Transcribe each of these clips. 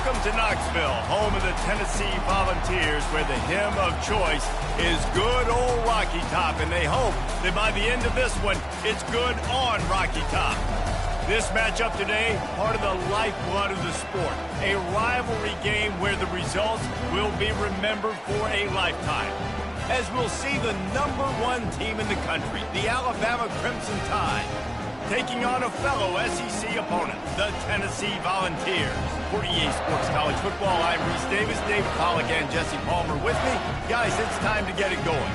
Welcome to Knoxville, home of the Tennessee Volunteers, where the hymn of choice is good old Rocky Top, and they hope that by the end of this one, it's good on Rocky Top. This matchup today, part of the lifeblood of the sport, a rivalry game where the results will be remembered for a lifetime. As we'll see the #1 team in the country, the Alabama Crimson Tide, taking on a fellow SEC opponent, the Tennessee Volunteers. For EA Sports College Football, I'm Reese Davis, David Pollack, and Jesse Palmer with me. Guys, it's time to get it going.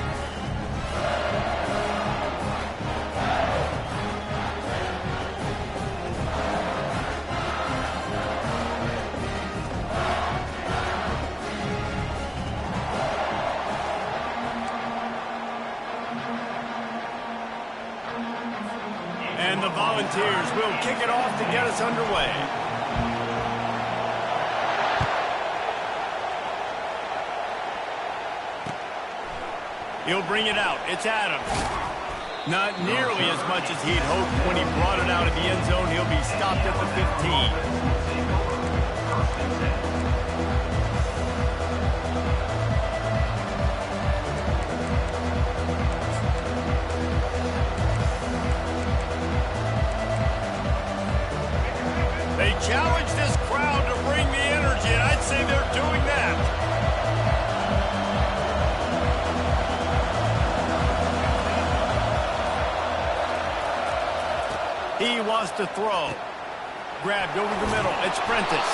And the Volunteers will kick it off to get us underway. He'll bring it out. It's Adams. Not nearly as much as he'd hoped when he brought it out of the end zone. He'll be stopped at the 15. They challenge this crowd to bring the energy, and I'd say they're doing that. He wants to throw. Grabbed over the middle. It's Prentice.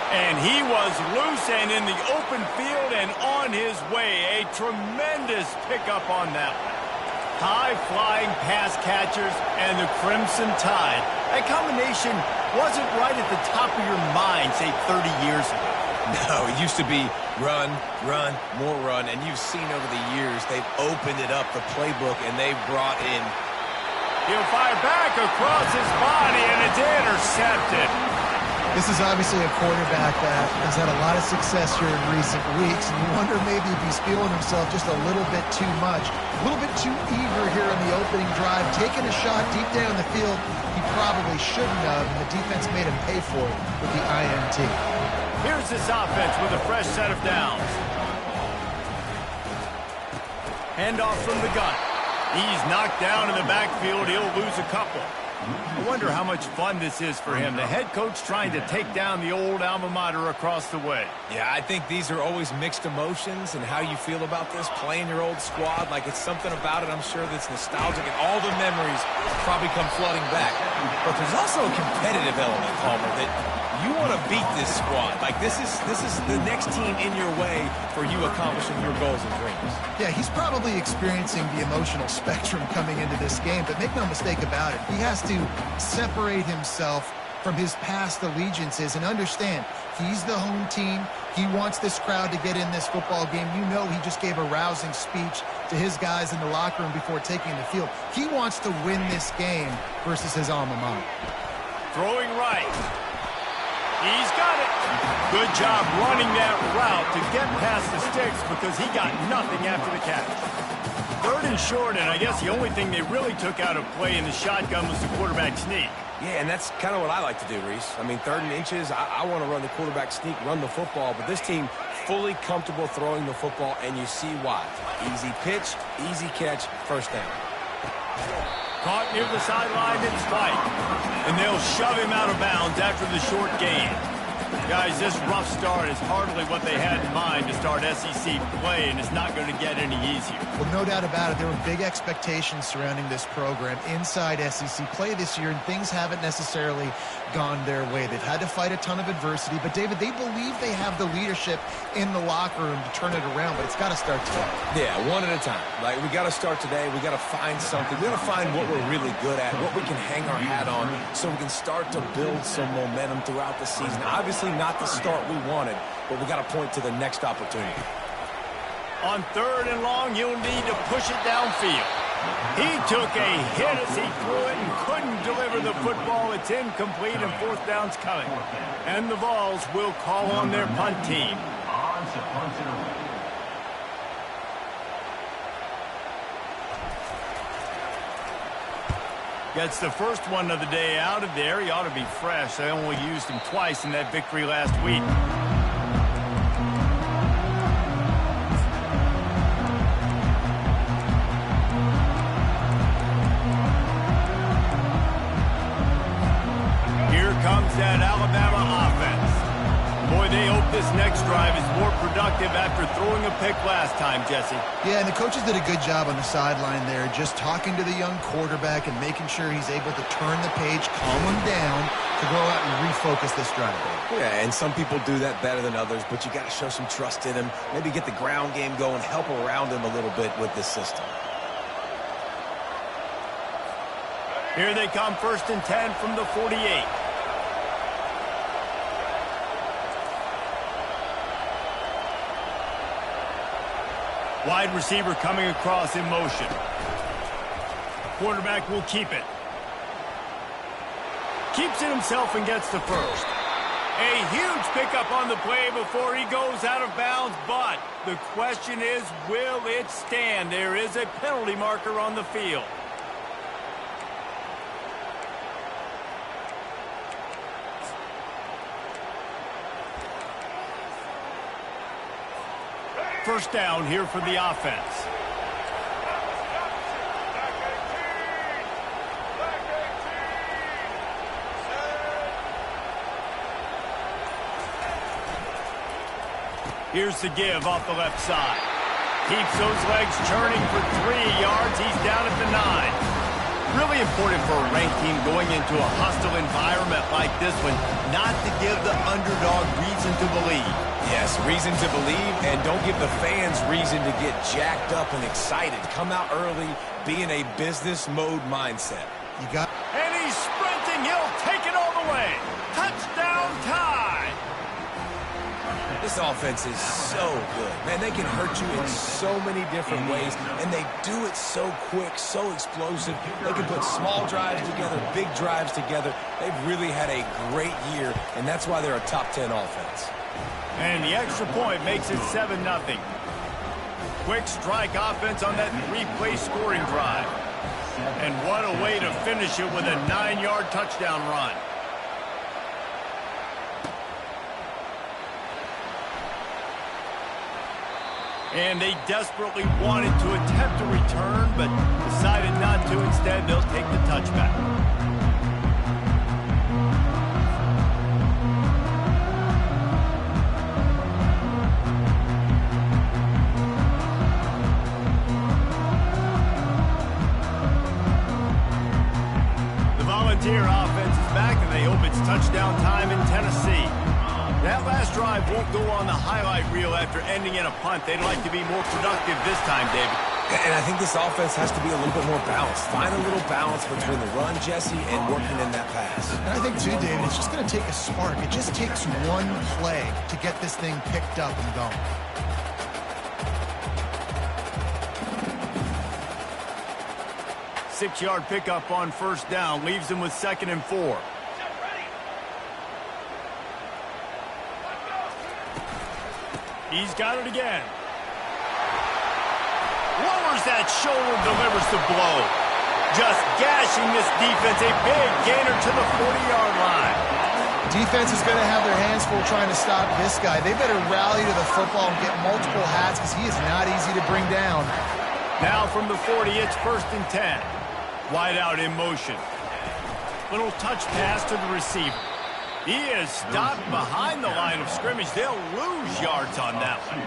And he was loose and in the open field and on his way. A tremendous pickup on that one. High-flying pass catchers and the Crimson Tide. That combination wasn't right at the top of your mind, say, 30 years ago. No, it used to be run, run, more run. And you've seen over the years, they've opened it up, the playbook, and they've brought in. He'll fire back across his body, and it's intercepted. This is obviously a quarterback that has had a lot of success here in recent weeks, and you wonder maybe if he's feeling himself just a little bit too much, a little bit too eager here in the opening drive, taking a shot deep down the field he probably shouldn't have, and the defense made him pay for it with the INT. Here's this offense with a fresh set of downs. Handoff from the gun. He's knocked down in the backfield. He'll lose a couple. I wonder how much fun this is for him. The head coach trying to take down the old alma mater across the way. Yeah, I think these are always mixed emotions and how you feel about this, playing your old squad. Like, it's something about it, I'm sure, that's nostalgic, and all the memories probably come flooding back. But there's also a competitive element, Palmer, that you want to beat this squad. Like, this is the next team in your way for you accomplishing your goals and dreams. Yeah, he's probably experiencing the emotional spectrum coming into this game, but make no mistake about it, he has to separate himself from his past allegiances and understand he's the home team. He wants this crowd to get in this football game. You know, he just gave a rousing speech to his guys in the locker room before taking the field. He wants to win this game versus his alma mater. Throwing right. He's got it. Good job running that route to get past the sticks because he got nothing after the catch. 3rd and short, and I guess the only thing they really took out of play in the shotgun was the quarterback sneak. Yeah, and that's kind of what I like to do, Reese. I mean, 3rd and inches, I want to run the quarterback sneak, run the football, but this team fully comfortable throwing the football, and you see why. Easy pitch, easy catch, first down. Caught near the sideline and spike. And they'll shove him out of bounds after the short gain. Guys, this rough start is hardly what they had in mind to start SEC play, and it's not going to get any easier. Well, no doubt about it. There were big expectations surrounding this program inside SEC play this year, and things haven't necessarily gone their way. They've had to fight a ton of adversity, but, David, they believe they have the leadership in the locker room to turn it around, but it's got to start today. Yeah, one at a time. Like, we got to start today. We got to find something. We got to find what we're really good at, what we can hang our hat on, so we can start to build some momentum throughout the season. Obviously, not the start we wanted, but we got to point to the next opportunity. On 3rd and long, he'll need to push it downfield. He took a hit as he threw it and couldn't deliver the football. It's incomplete, and 4th down's coming. And the Vols will call on their punt team. Gets the first one of the day out of there. He ought to be fresh. They only used him twice in that victory last week. Here comes that Alabama offense. Boy, they hope this next drive is more productive after throwing a pick last time, Jesse. Yeah, and the coaches did a good job on the sideline there, just talking to the young quarterback and making sure he's able to turn the page, calm him down to go out and refocus this drive. Yeah, and some people do that better than others, but you got to show some trust in him. Maybe get the ground game going, help around him a little bit with this system. Here they come, 1st and 10 from the 48. Wide receiver coming across in motion. Quarterback will keep it. Keeps it himself and gets the first. A huge pickup on the play before he goes out of bounds, but the question is, will it stand? There is a penalty marker on the field. First down here for the offense. Here's the give off the left side. Keeps those legs churning for 3 yards. He's down at the 9. Really important for a ranked team going into a hostile environment like this one, not to give the underdog reason to believe. Yes, reason to believe, and don't give the fans reason to get jacked up and excited. Come out early, be in a business mode mindset. And he's sprinting. He'll take it all the way. Touchdown tie. This offense is so good. Man, they can hurt you in so many different ways, and they do it so quick, so explosive. They can put small drives together, big drives together. They've really had a great year, and that's why they're a top 10 offense. And the extra point makes it 7-0. Quick strike offense on that 3-play scoring drive. And what a way to finish it with a 9-yard touchdown run. And they desperately wanted to attempt a return, but decided not to. Instead, they'll take the touchback. The Volunteer offense is back, and they hope it's touchdown time in Tennessee. That last drive won't go on the highlight reel after ending in a punt. They'd like to be more productive this time, David. And I think this offense has to be a little bit more balanced. Find a little balance between the run, Jesse, and working in that pass. And I think, too, David, it's just going to take a spark. It just takes one play to get this thing picked up and going. Six-yard pickup on first down. Leaves them with 2nd and 4. He's got it again. Lowers that shoulder, delivers the blow. Just gashing this defense. A big gainer to the 40-yard line. Defense is going to have their hands full trying to stop this guy. They better rally to the football and get multiple hats because he is not easy to bring down. Now from the 40, it's 1st and 10. Wide out in motion. Little touch pass to the receiver. He is stopped behind the line of scrimmage. They'll lose yards on that one.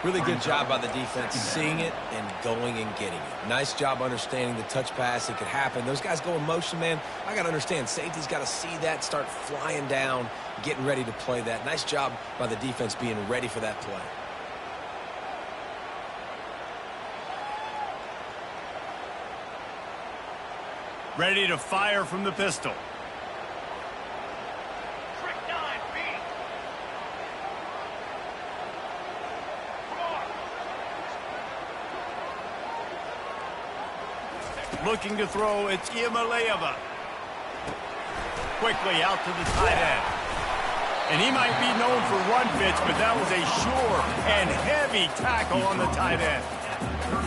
Really good job by the defense seeing it and going and getting it. Nice job understanding the touch pass. It could happen. Those guys go in motion, man. I got to understand. Safety's got to see that, start flying down, getting ready to play that. Nice job by the defense being ready for that play. Ready to fire from the pistol. Looking to throw, it's Iamaleava. Quickly out to the tight end. And he might be known for run fits, but that was a sure and heavy tackle on the tight end.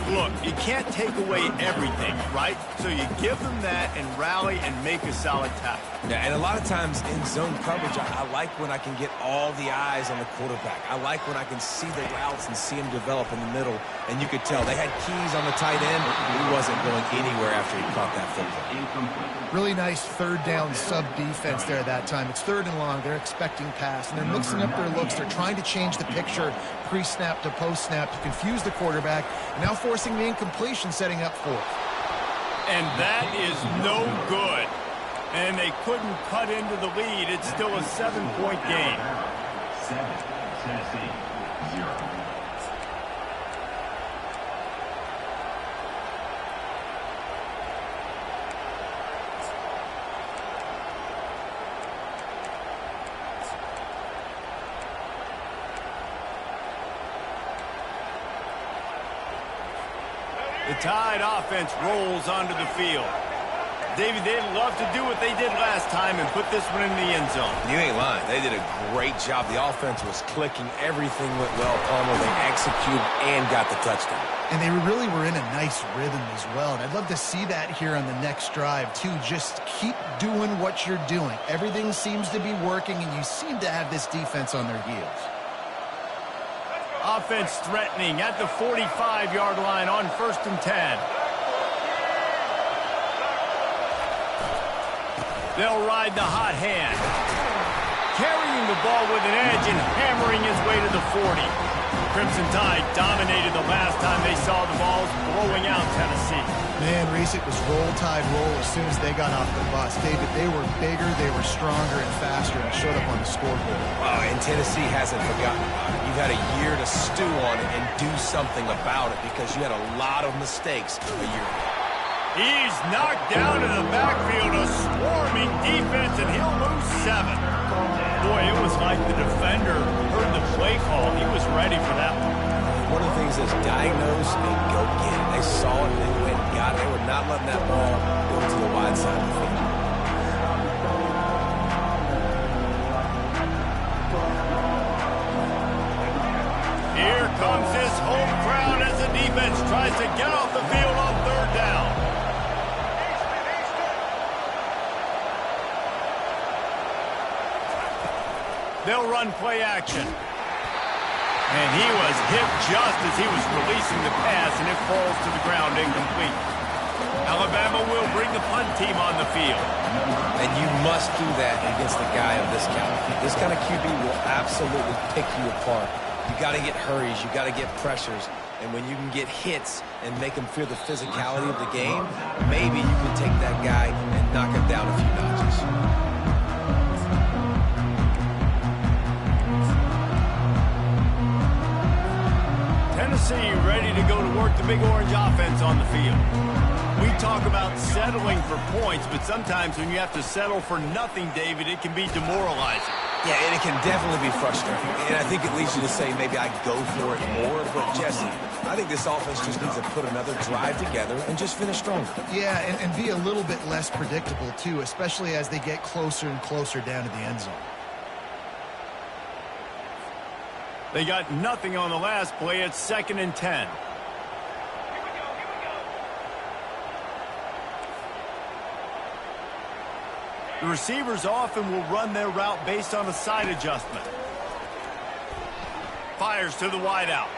Look, you can't take away everything, right? So you give them that and rally and make a solid tackle. Yeah, and a lot of times in zone coverage, I like when I can get all the eyes on the quarterback. I like when I can see the routes and see him develop in the middle. And you could tell they had keys on the tight end. He wasn't going anywhere after he caught that football. Really nice third down sub defense there that time. It's third and long. They're expecting pass, and they're mixing up their looks. They're trying to change the picture pre-snap to post-snap to confuse the quarterback. Now forcing the incompletion, setting up fourth. And that is no good. And they couldn't cut into the lead. It's still a 7-point game. 7, Tennessee, 0. The Tide offense rolls onto the field. David, they'd love to do what they did last time and put this one in the end zone. You ain't lying. They did a great job. The offense was clicking. Everything went well. Palmer, they executed and got the touchdown. And they really were in a nice rhythm as well. And I'd love to see that here on the next drive, too. Just keep doing what you're doing. Everything seems to be working, and you seem to have this defense on their heels. Offense threatening at the 45-yard line on 1st and 10. They'll ride the hot hand. Carrying the ball with an edge and hammering his way to the 40. Crimson Tide dominated the last time they saw the balls blowing out Tennessee. Man, Reese, it was roll tide roll as soon as they got off the bus. David, they were bigger, they were stronger and faster, and showed up on the scoreboard. Wow, and Tennessee hasn't forgotten about it. You've had a year to stew on it and do something about it because you had a lot of mistakes a year ago. He's knocked down in the backfield, a swarming defense, and he'll lose 7. Boy, it was like the defender heard the play call. He was ready for that one. One of the things is diagnose and go get it. They saw it, they went and got it. They were not letting that ball go to the wide side of the field. Here comes this home crowd as the defense tries to get off the field on 3rd down. They'll run play action. And he was hit just as he was releasing the pass, and it falls to the ground incomplete. Alabama will bring the punt team on the field. And you must do that against a guy of this caliber. This kind of QB will absolutely pick you apart. You got to get hurries. You got to get pressures. And when you can get hits and make him feel the physicality of the game, maybe you can take that guy and knock him down a few notches. Tennessee ready to go to work the Big Orange offense on the field. We talk about settling for points, but sometimes when you have to settle for nothing, David, it can be demoralizing. Yeah, and it can definitely be frustrating. And I think it leads you to say maybe I go for it more. But, Jesse, I think this offense just needs to put another drive together and just finish stronger. Yeah, and be a little bit less predictable, too, especially as they get closer and closer down to the end zone. They got nothing on the last play. It's 2nd and 10. The receivers often will run their route based on a side adjustment. Fires to the wideout.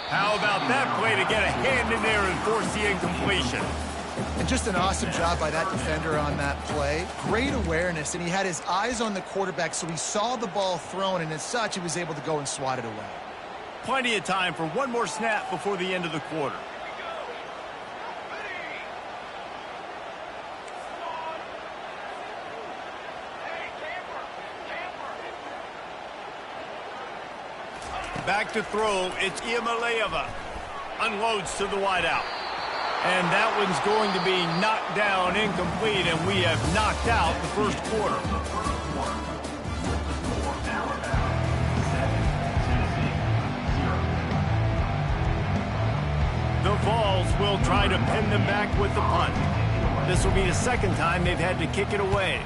How about that play to get a hand in there and force the incompletion? And just an awesome job by that defender on that play. Great awareness, and he had his eyes on the quarterback, so he saw the ball thrown, and as such, he was able to go and swat it away. Plenty of time for one more snap before the end of the quarter. Back to throw, it's Iamaleava. Unloads to the wideout. And that one's going to be knocked down incomplete, and we have knocked out the first quarter. The Vols will try to pin them back with the punt. This will be the second time they've had to kick it away.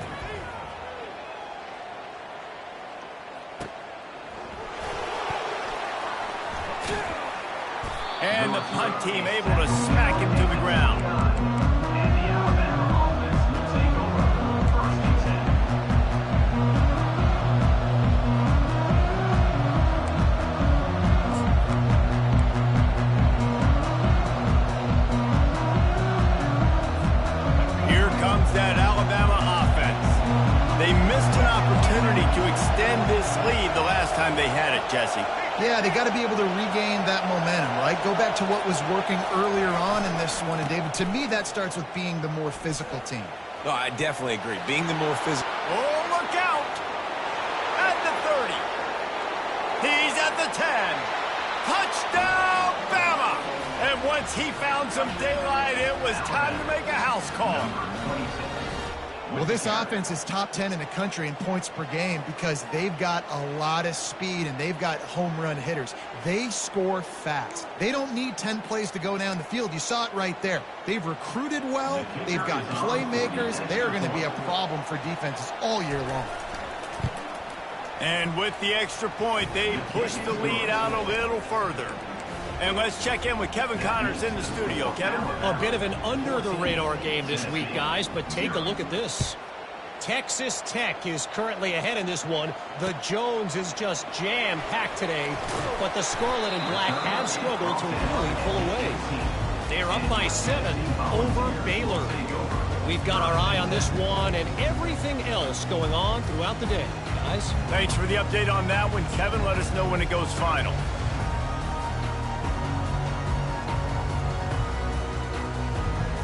And the the punt team able to smack him to the ground. And the Alabama offense will take over first and 10. Here comes that Alabama offense. They missed an opportunity to extend this lead the last time they had it, Jesse. Yeah, they got to be able to regain that momentum, right? Go back to what was working earlier on in this one. And, David, to me, that starts with being the more physical team. No, I definitely agree. Being the more physical. Oh, look out! At the 30. He's at the 10. Touchdown, Bama! And once he found some daylight, it was time to make a house call. Well, this offense is top 10 in the country in points per game because they've got a lot of speed and they've got home run hitters. They score fast. They don't need 10 plays to go down the field. You saw it right there. They've recruited well. They've got playmakers. They're going to be a problem for defenses all year long. And with the extra point, they push the lead out a little further. And let's check in with Kevin Connors in the studio. Kevin? A bit of an under-the-radar game this week, guys, but take a look at this. Texas Tech is currently ahead in this one. The Jones is just jam-packed today, but the Scarlet and Black have struggled to really pull away. They're up by 7 over Baylor. We've got our eye on this one and everything else going on throughout the day, guys. Thanks for the update on that one, Kevin. Let us know when it goes final.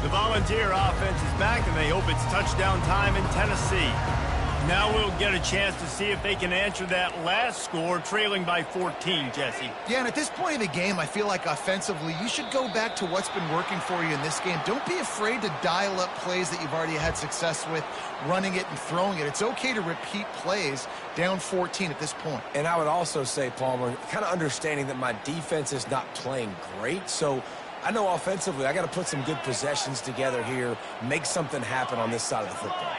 The Volunteer offense is back, and they hope it's touchdown time in Tennessee. Now we'll get a chance to see if they can answer that last score, trailing by 14, Jesse. Yeah, and at this point in the game, I feel like offensively, you should go back to what's been working for you in this game. Don't be afraid to dial up plays that you've already had success with, running it and throwing it. It's okay to repeat plays down 14 at this point. And I would also say, Palmer, kind of understanding that my defense is not playing great, so I know offensively I got to put some good possessions together here, make something happen on this side of the football.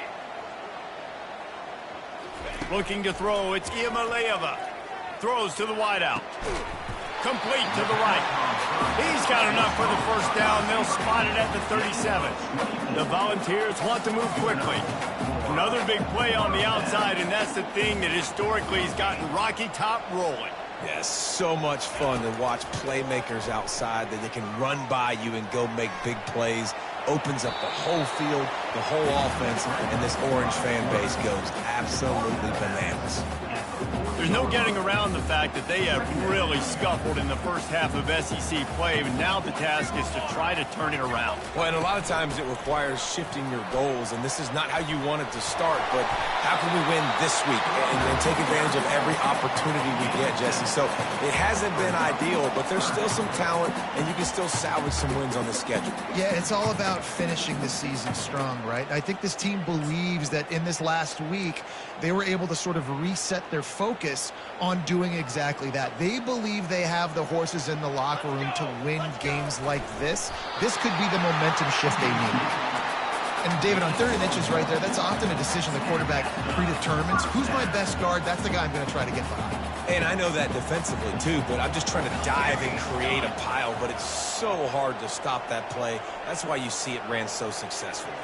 Looking to throw, it's Iamaleava. Throws to the wideout. Complete to the right. He's got enough for the first down. They'll spot it at the 37. The Volunteers want to move quickly. Another big play on the outside, and that's the thing that historically has gotten Rocky Top rolling. Yeah, so much fun to watch playmakers outside that they can run by you and go make big plays. Opens up the whole field, the whole offense, and this Orange fan base goes absolutely bananas. There's no getting around the fact that they have really scuffled in the first half of SEC play, and now the task is to try to turn it around. Well, and a lot of times it requires shifting your goals, and this is not how you want it to start, but how can we win this week and take advantage of every opportunity we get, Jesse? So it hasn't been ideal, but there's still some talent, and you can still salvage some wins on the schedule. Yeah, it's all about finishing the season strong, right? I think this team believes that in this last week, they were able to sort of reset their focus on doing exactly that. They believe they have the horses in the locker room to win games like this. This could be the momentum shift they need. And, David, on 3rd and inches right there, that's often a decision the quarterback predetermines. Who's my best guard? That's the guy I'm going to try to get behind. And I know that defensively, too, but I'm just trying to dive and create a pile, but it's so hard to stop that play. That's why you see it ran so successfully.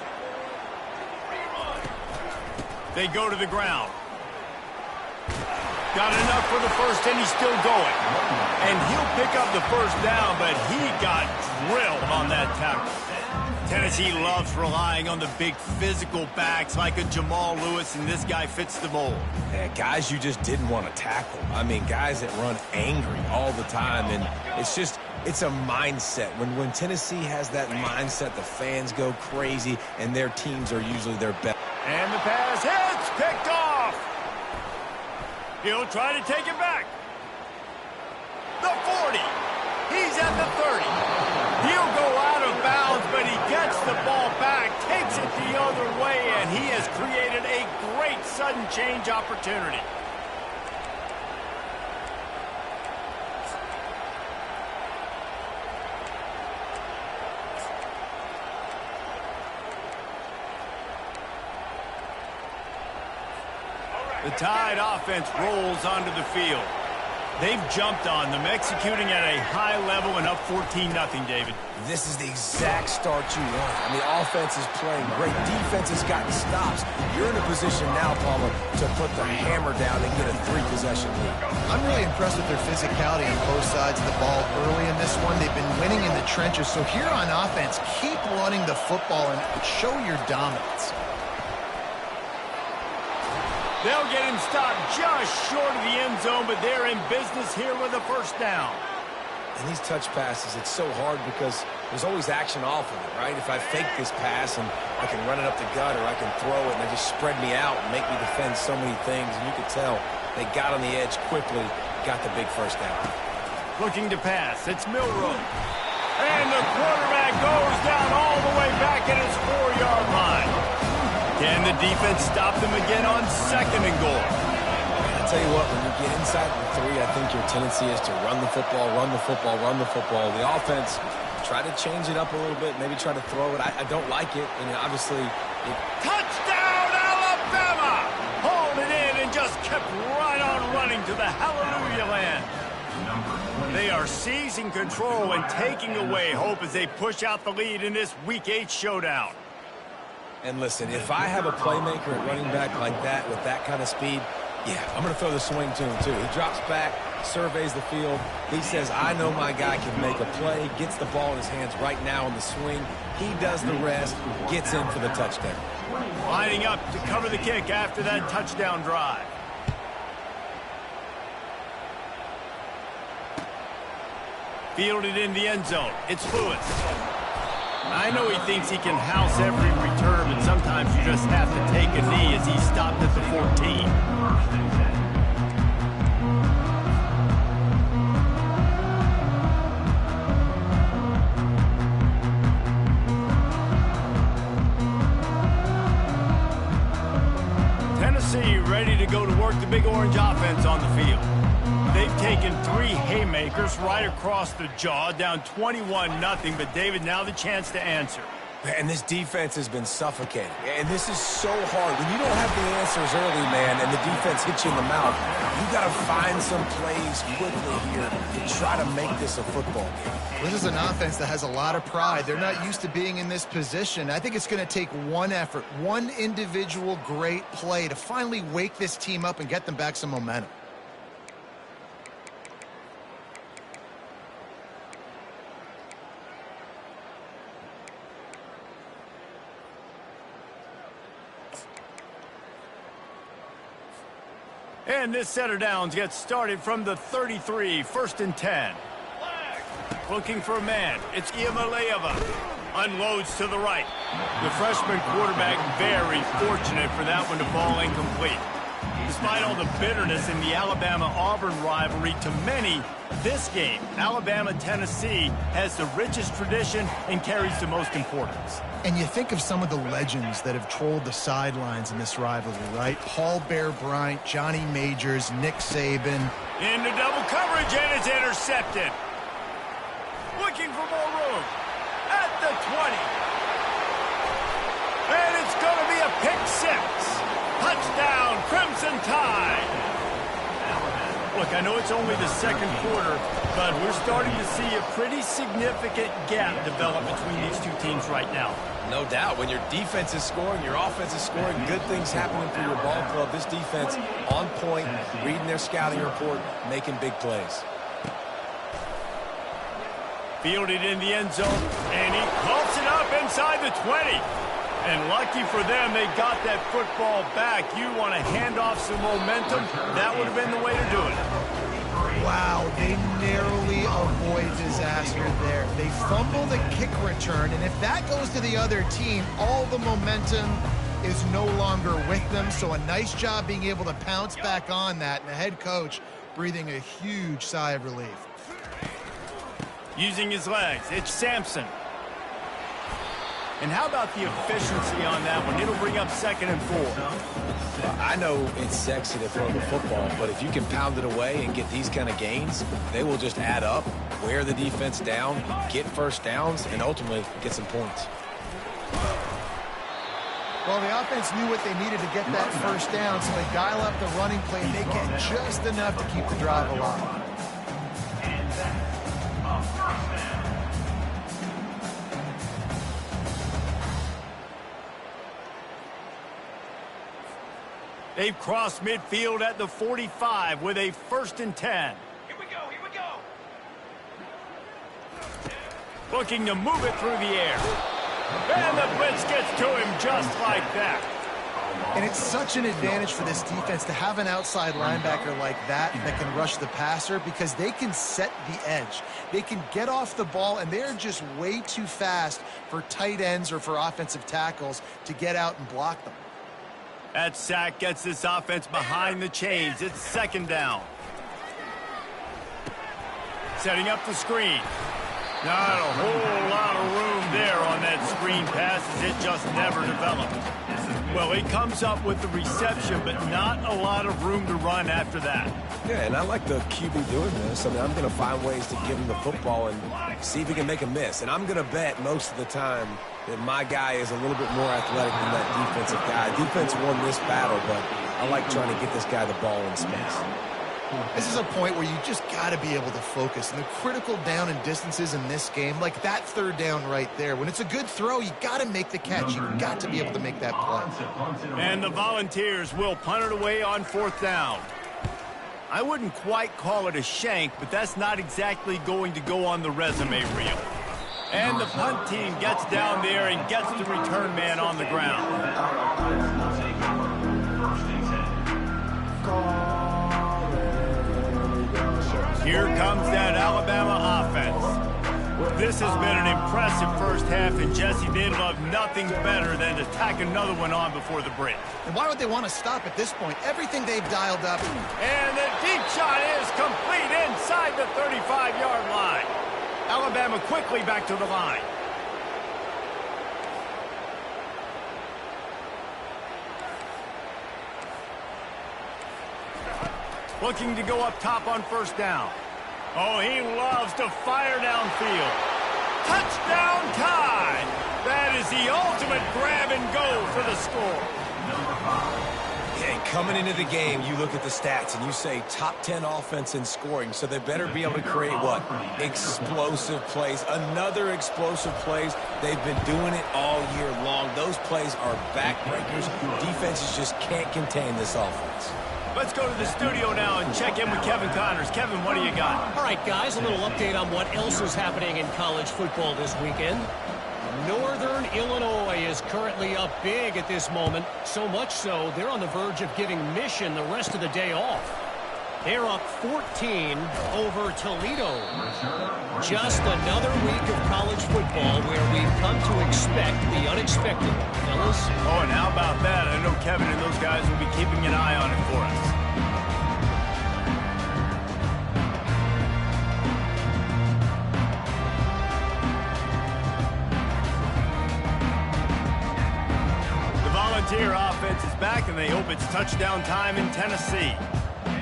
They go to the ground. Got enough for the first, and he's still going. And he'll pick up the first down, but he got drilled on that tackle. Tennessee loves relying on the big physical backs like a Jamal Lewis, and this guy fits the mold. Yeah, guys you just didn't want to tackle. I mean, guys that run angry all the time, and it's a mindset. When Tennessee has that mindset, the fans go crazy, and their teams are usually their best. And the pass hits, picked off. He'll try to take it back. The 40. He's at the 30. He'll go out of bounds, but he gets the ball back, takes it the other way, and he has created a great sudden change opportunity. The Tide offense rolls onto the field. They've jumped on them, executing at a high level and up 14-0, David. This is the exact start you want. I mean, offense is playing great. Defense has gotten stops. You're in a position now, Palmer, to put the hammer down and get a 3-possession lead. I'm really impressed with their physicality on both sides of the ball early in this one. They've been winning in the trenches. So here on offense, keep running the football and show your dominance. They'll get him stopped just short of the end zone, but they're in business here with a first down. And these touch passes, it's so hard because there's always action off of it, right? If I fake this pass and I can run it up the gut or I can throw it and they just spread me out and make me defend so many things, and you could tell they got on the edge quickly, got the big first down. Looking to pass, it's Milroe. And the quarterback goes down all the way back at his 4-yard line. Can the defense stop them again on 2nd and goal? I'll tell you what, when you get inside the 3, I think your tendency is to run the football, run the football, run the football. The offense, try to change it up a little bit, maybe try to throw it. I don't like it, and obviously... Touchdown, Alabama! Hauled it in and just kept right on running to the hallelujah land. They are seizing control and taking away hope as they push out the lead in this Week 8 showdown. And listen, if I have a playmaker at running back like that with that kind of speed, yeah, I'm going to throw the swing to him too. He drops back, surveys the field. He says, I know my guy can make a play, gets the ball in his hands right now on the swing. He does the rest, gets in for the touchdown. Lining up to cover the kick after that touchdown drive. Fielded in the end zone. It's Lewis. I know he thinks he can house every return, but sometimes you just have to take a knee as he stopped at the 14. Tennessee ready to go to work the Big Orange offense on the field. They've taken 3 haymakers right across the jaw, down 21-0, but David, now the chance to answer. And this defense has been suffocating. And this is so hard. When you don't have the answers early, man, and the defense hits you in the mouth, you got to find some plays quickly here to try to make this a football game. This is an offense that has a lot of pride. They're not used to being in this position. I think it's going to take one effort, one individual great play to finally wake this team up and get them back some momentum. And this set of downs gets started from the 33, 1st and 10. Looking for a man. It's Iamaleava. Unloads to the right. The freshman quarterback very fortunate for that one to fall incomplete. Despite all the bitterness in the Alabama-Auburn rivalry, to many, this game, Alabama-Tennessee, has the richest tradition and carries the most importance. And you think of some of the legends that have trolled the sidelines in this rivalry, right? Paul Bear Bryant, Johnny Majors, Nick Saban. Into double coverage, and it's intercepted. Looking for more room. At the 20. And it's going to be a pick 6. Touchdown, Crimson Tide. Look, I know it's only the 2nd quarter, but we're starting to see a pretty significant gap develop between these two teams right now. No doubt. When your defense is scoring, your offense is scoring, good things happening for your ball club. This defense on point, reading their scouting report, making big plays. Fielded in the end zone, and he pumps it up inside the 20. And lucky for them, they got that football back. You want to hand off some momentum, that would have been the way to do it. Wow, they narrowly avoid disaster there. They fumble the kick return, and if that goes to the other team, all the momentum is no longer with them. So a nice job being able to pounce back on that, and the head coach breathing a huge sigh of relief. Using his legs, it's Sampson. And how about the efficiency on that one? It'll bring up 2nd and 4. Well, I know it's sexy to throw the football, but if you can pound it away and get these kind of gains, they will just add up, wear the defense down, get first downs, and ultimately get some points. Well, the offense knew what they needed to get that first down, so they dial up the running play and they get just enough to keep the drive alive. And that's a first down. They've crossed midfield at the 45 with a 1st and 10. Here we go, here we go. Looking to move it through the air. And the blitz gets to him just like that. And it's such an advantage for this defense to have an outside linebacker like that can rush the passer because they can set the edge. They can get off the ball, and they're just way too fast for tight ends or for offensive tackles to get out and block them. That sack gets this offense behind the chains. It's 2nd down. Setting up the screen. Not a whole lot of room there on that screen pass as it just never developed. Well, he comes up with the reception, but not a lot of room to run after that. Yeah, and I like the QB doing this. I mean, I'm going to find ways to give him the football and see if he can make a miss. And I'm going to bet most of the time that my guy is a little bit more athletic than that defensive guy. Defense won this battle, but I like trying to get this guy the ball in space. This is a point where you just got to be able to focus. And the critical down and distances in this game, like that 3rd down right there, when it's a good throw, you got to make the catch. You've got to be able to make that play. And the Volunteers will punt it away on 4th down. I wouldn't quite call it a shank, but that's not exactly going to go on the resume reel. And the punt team gets down there and gets the return man on the ground. Here comes that Alabama offense. This has been an impressive first half, and Jesse, they'd love nothing better than to tack another one on before the break. And why would they want to stop at this point? Everything they've dialed up. And the deep shot is complete inside the 35-yard line. Alabama quickly back to the line. Looking to go up top on 1st down. Oh, he loves to fire downfield. Touchdown time! That is the ultimate grab and go for the score. Okay, coming into the game, you look at the stats and you say top 10 offense in scoring, so they better be able to create what? Explosive plays. Another explosive plays. They've been doing it all year long. Those plays are backbreakers. Defenses just can't contain this offense. Let's go to the studio now and check in with Kevin Connors. Kevin, what do you got? All right, guys, a little update on what else is happening in college football this weekend. Northern Illinois is currently up big at this moment, so much so they're on the verge of giving Mission the rest of the day off. They're up 14 over Toledo. Just another week of college football where we've come to expect the unexpected, fellas. Oh, and how about that? I know Kevin and those guys will be keeping an eye on it for us. Volunteer offense is back, and they hope it's touchdown time in Tennessee.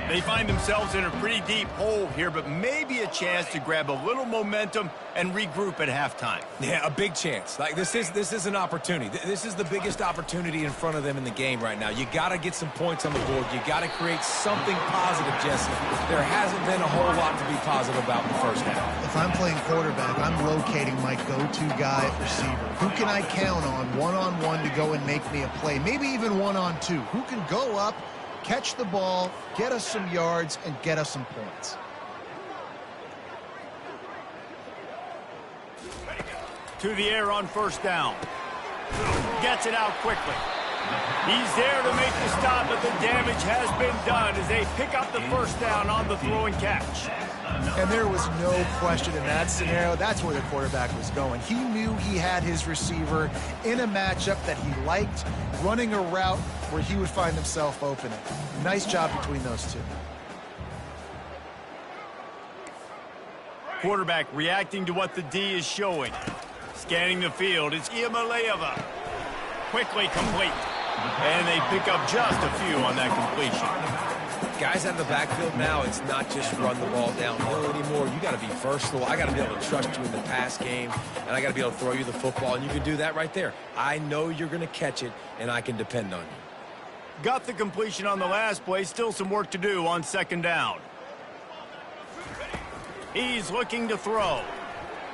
They find themselves in a pretty deep hole here, but maybe a chance to grab a little momentum and regroup at halftime. Yeah, a big chance. Like this is an opportunity. This is the biggest opportunity in front of them in the game right now. You got to get some points on the board. You got to create something positive, Jesse. There hasn't been a whole lot to be positive about in the first half. If I'm playing quarterback, I'm locating my go-to guy at receiver. Who can I count on one-on-one to go and make me a play? Maybe even one-on-two. Who can go up, catch the ball, get us some yards, and get us some points? To the air on 1st down. Gets it out quickly. He's there to make the stop, but the damage has been done as they pick up the 1st down on the throw and catch. And there was no question in that scenario. That's where the quarterback was going. He knew he had his receiver in a matchup that he liked, running a route where he would find himself open. Nice job between those two. Quarterback reacting to what the D is showing. Scanning the field, it's Iamaleava. Quickly complete. And they pick up just a few on that completion. guys out in the backfield now, it's not just run the ball downhill anymore. You got to be versatile. I got to be able to trust you in the pass game, and I got to be able to throw you the football, and you can do that right there. I know you're going to catch it, and I can depend on you. Got the completion on the last play. Still some work to do on second down. He's looking to throw.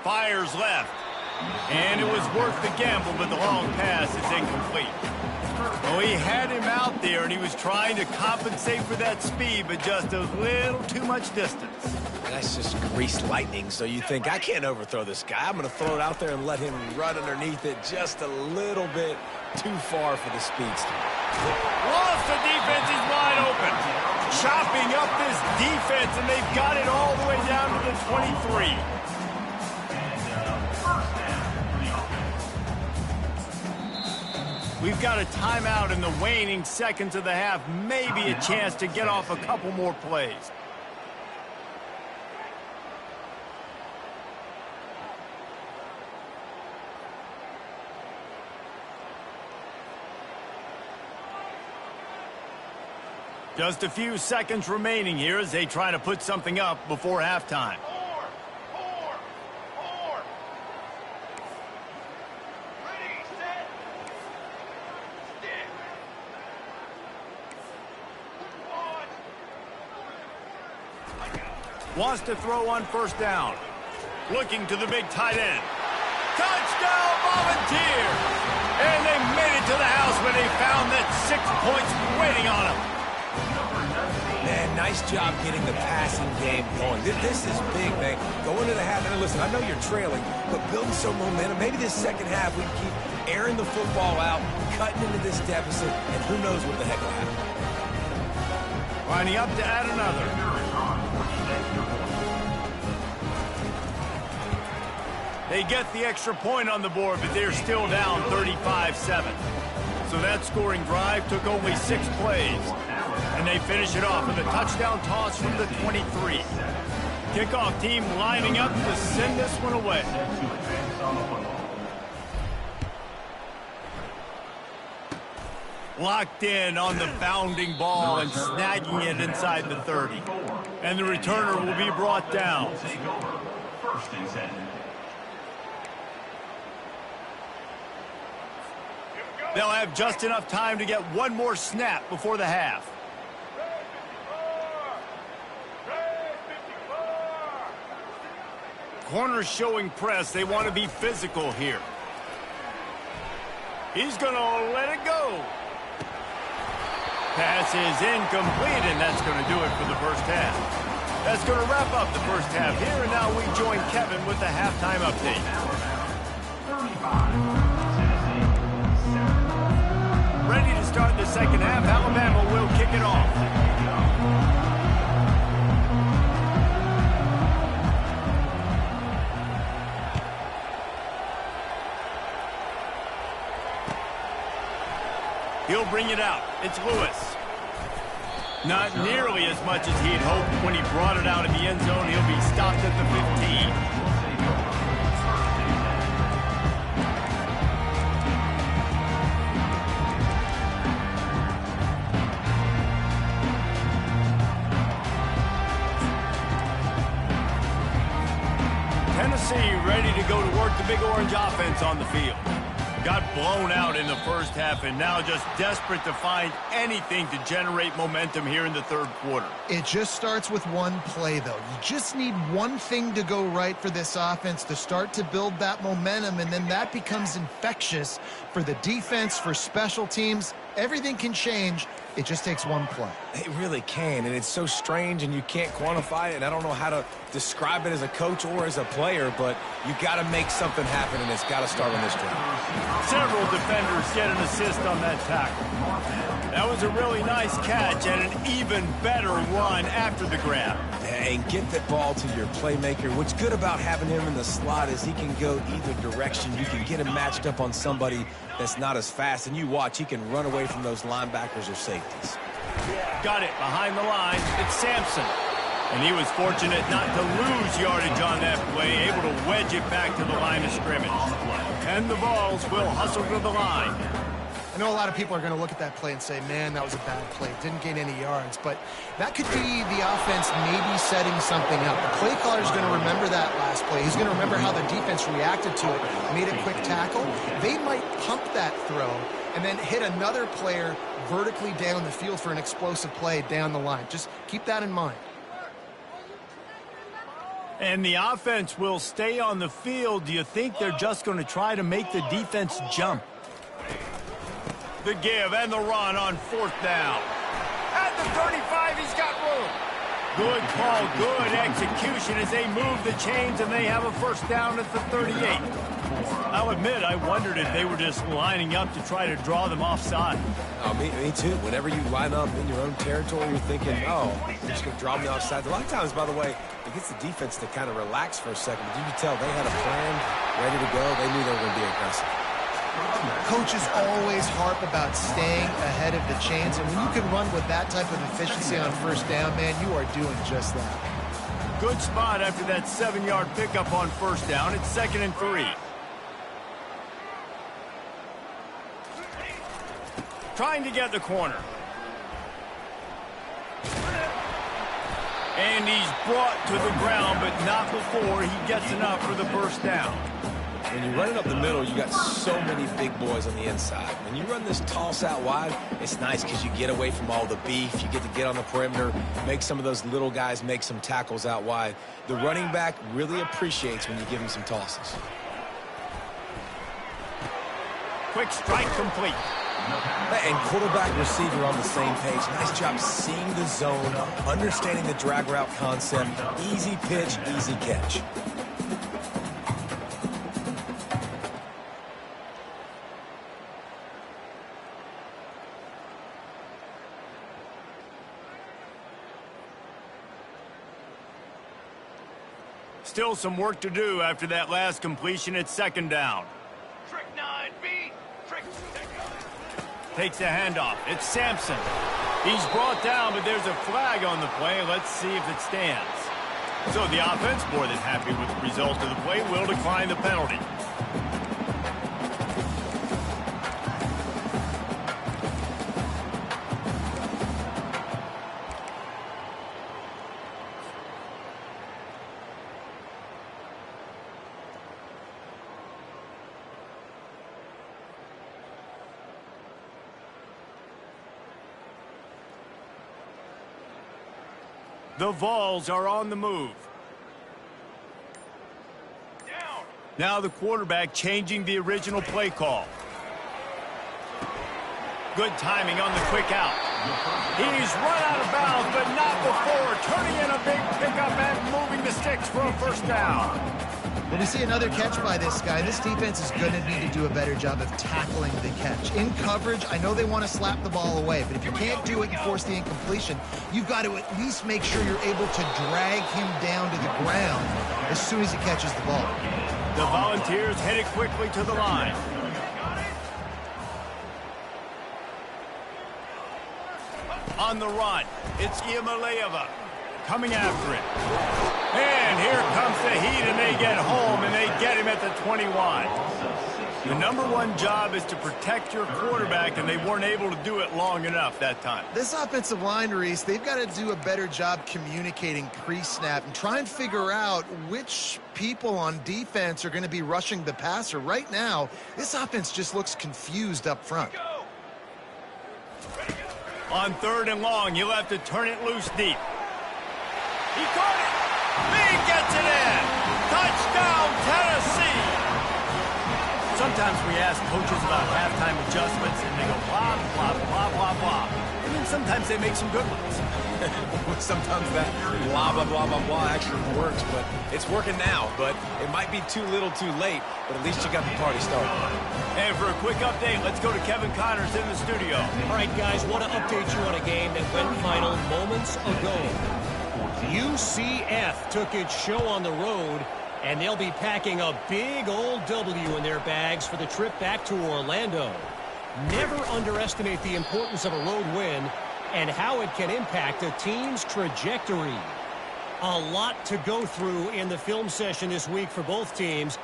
Fires left. And it was worth the gamble, but the long pass is incomplete. Well, he had him out there, and he was trying to compensate for that speed, but just a little too much distance. That's just greased lightning, so you think, I can't overthrow this guy. I'm going to throw it out there and let him run underneath it just a little bit too far for the speedster. Lost, the defense is wide open. Chopping up this defense, and they've got it all the way down to the 23. We've got a timeout in the waning seconds of the half. Maybe a chance to get off a couple more plays. Just a few seconds remaining here as they try to put something up before halftime. Wants to throw on first down. Looking to the big tight end. Touchdown, Volunteers! And they made it to the house when they found that 6 points waiting on them. Man, nice job getting the passing game going. This is big, man. Go into the half, and listen, I know you're trailing, but building some momentum. Maybe this second half we can keep airing the football out, cutting into this deficit, and who knows what the heck will happen. Lining up to add another. They get the extra point on the board, but they're still down 35-7. So that scoring drive took only 6 plays. And they finish it off with a touchdown toss from the 23. Kickoff team lining up to send this one away. Locked in on the bounding ball and snagging it inside the 30. And the returner will be brought down. First and 10. They'll have just enough time to get one more snap before the half. Corners showing press. They want to be physical here. He's going to let it go. Pass is incomplete, and that's going to do it for the first half. That's going to wrap up the first half here, and now we join Kevin with the halftime update. 35. Ready to start the second half. Alabama will kick it off. He'll bring it out. It's Lewis. Not nearly as much as he had hoped when he brought it out in the end zone. He'll be stopped at the 15. Tennessee ready to go to work the Big Orange offense on the field. Got blown out in the first half and now just desperate to find anything to generate momentum here in the third quarter. It just starts with one play, though. You just need one thing to go right for this offense to start to build that momentum, and then that becomes infectious for the defense, for special teams. Everything can change. It just takes one play. It really can, and it's so strange, and you can't quantify it, and I don't know how to describe it as a coach or as a player, but you got to make something happen, and it's got to start on this drive. Several defenders get an assist on that tackle. That was a really nice catch and an even better run after the grab. And get the ball to your playmaker. What's good about having him in the slot is he can go either direction. You can get him matched up on somebody that's not as fast, and you watch, he can run away from those linebackers or safeties. Got it behind the line. It's Sampson. And he was fortunate not to lose yardage on that play, able to wedge it back to the line of scrimmage. And the Vols will hustle to the line. know a lot of people are going to look at that play and say, man, that was a bad play. Didn't gain any yards. But that could be the offense maybe setting something up. The play caller is going to remember that last play. He's going to remember how the defense reacted to it, made a quick tackle. They might pump that throw and then hit another player vertically down the field for an explosive play down the line. Just keep that in mind. And the offense will stay on the field. Do you think they're just going to try to make the defense jump? The give and the run on 4th down. At the 35, he's got room. Good call, good execution as they move the chains and they have a 1st down at the 38. I'll admit, I wondered if they were just lining up to try to draw them offside. Oh, me too. Whenever you line up in your own territory, you're thinking, oh, you're just going to draw me offside. A lot of times, by the way, it gets the defense to kind of relax for a second. But you can tell they had a plan ready to go. They knew they were going to be aggressive. Coaches always harp about staying ahead of the chains, and when you can run with that type of efficiency on 1st down, man, you are doing just that. Good spot after that 7-yard pickup on 1st down. It's 2nd and 3. Trying to get the corner. And he's brought to the ground, but not before he gets enough for the 1st down. When you run it up the middle, you got so many big boys on the inside. When you run this toss out wide, it's nice because you get away from all the beef. You get to get on the perimeter, make some of those little guys make some tackles out wide. The running back really appreciates when you give him some tosses. Quick strike complete. And quarterback, receiver on the same page. Nice job seeing the zone, understanding the drag route concept. Easy pitch, easy catch. Still some work to do after that last completion at 2nd down. Trick 9B. Trick. Takes the handoff. It's Sampson. He's brought down, but there's a flag on the play. Let's see if it stands. So the offense, more than happy with the result of the play, will decline the penalty. The Vols are on the move. Down. Now the quarterback changing the original play call. Good timing on the quick out. He's run out of bounds, but not before turning in a big pickup and moving the sticks for a 1st down. When we see another catch by this guy, this defense is going to need to do a better job of tackling the catch. In coverage, I know they want to slap the ball away, but if you can't do it and force the incompletion, you've got to at least make sure you're able to drag him down to the ground as soon as he catches the ball. The Volunteers headed quickly to the line. On the run, it's Iamaleava coming after it. And here comes the heat, and they get home, and they get him at the 21. The #1 job is to protect your quarterback, and they weren't able to do it long enough that time. This offensive line, Reese, they've got to do a better job communicating pre-snap and try and figure out which people on defense are going to be rushing the passer. Right now, this offense just looks confused up front. On 3rd and long, you'll have to turn it loose deep. He caught it. He gets it in. Touchdown, Tennessee. Sometimes we ask coaches about halftime adjustments, and they go blah, blah, blah, blah, blah. And then sometimes they make some good ones. Sometimes that blah, blah, blah, blah, blah actually works, but it's working now. But it might be too little too late, but at least you got the party started. And for a quick update, let's go to Kevin Connors in the studio. All right, guys, want to update you on a game that went final moments ago. UCF took its show on the road, and they'll be packing a big old W in their bags for the trip back to Orlando. Never underestimate the importance of a road win and how it can impact a team's trajectory. A lot to go through in the film session this week for both teams.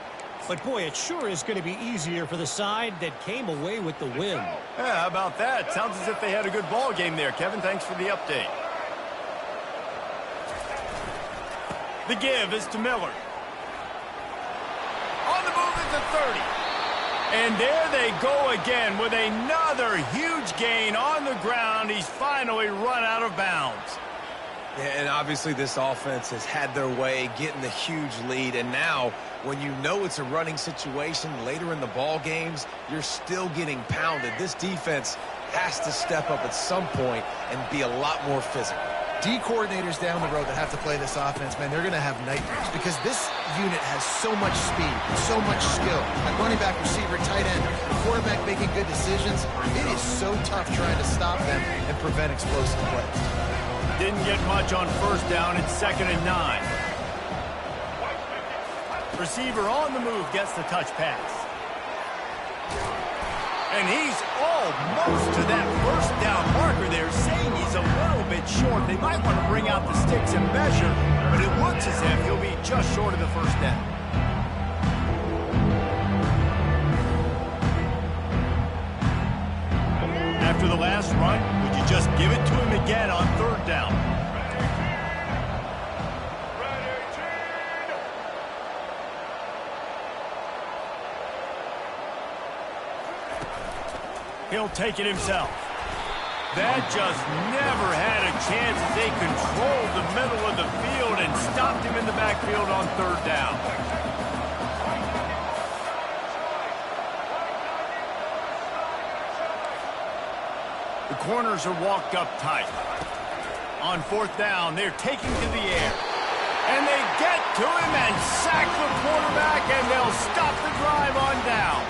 But, boy, it sure is going to be easier for the side that came away with the win. Yeah, how about that? Sounds as if they had a good ball game there, Kevin. Thanks for the update. The give is to Miller. On the move at the 30. And there they go again with another huge gain on the ground. He's finally run out of bounds. Yeah, and obviously this offense has had their way getting the huge lead, and now when you know it's a running situation later in the ball games, you're still getting pounded. This defense has to step up at some point and be a lot more physical. D coordinators down the road that have to play this offense, man, they're going to have nightmares because this unit has so much speed, so much skill. At running back, receiver, tight end, quarterback making good decisions, it is so tough trying to stop them and prevent explosive plays. Didn't get much on first down. It's 2nd and 9. Receiver on the move gets the touch pass. And he's almost to that first down marker there, saying he's a little bit short. They might want to bring out the sticks and measure, but it looks as if he'll be just short of the first down. After the last run, would you just give it to him again on 3rd down? He'll take it himself. That just never had a chance as they controlled the middle of the field and stopped him in the backfield on 3rd down. The corners are walked up tight. On 4th down, they're taking to the air. And they get to him and sack the quarterback, and they'll stop the drive on down.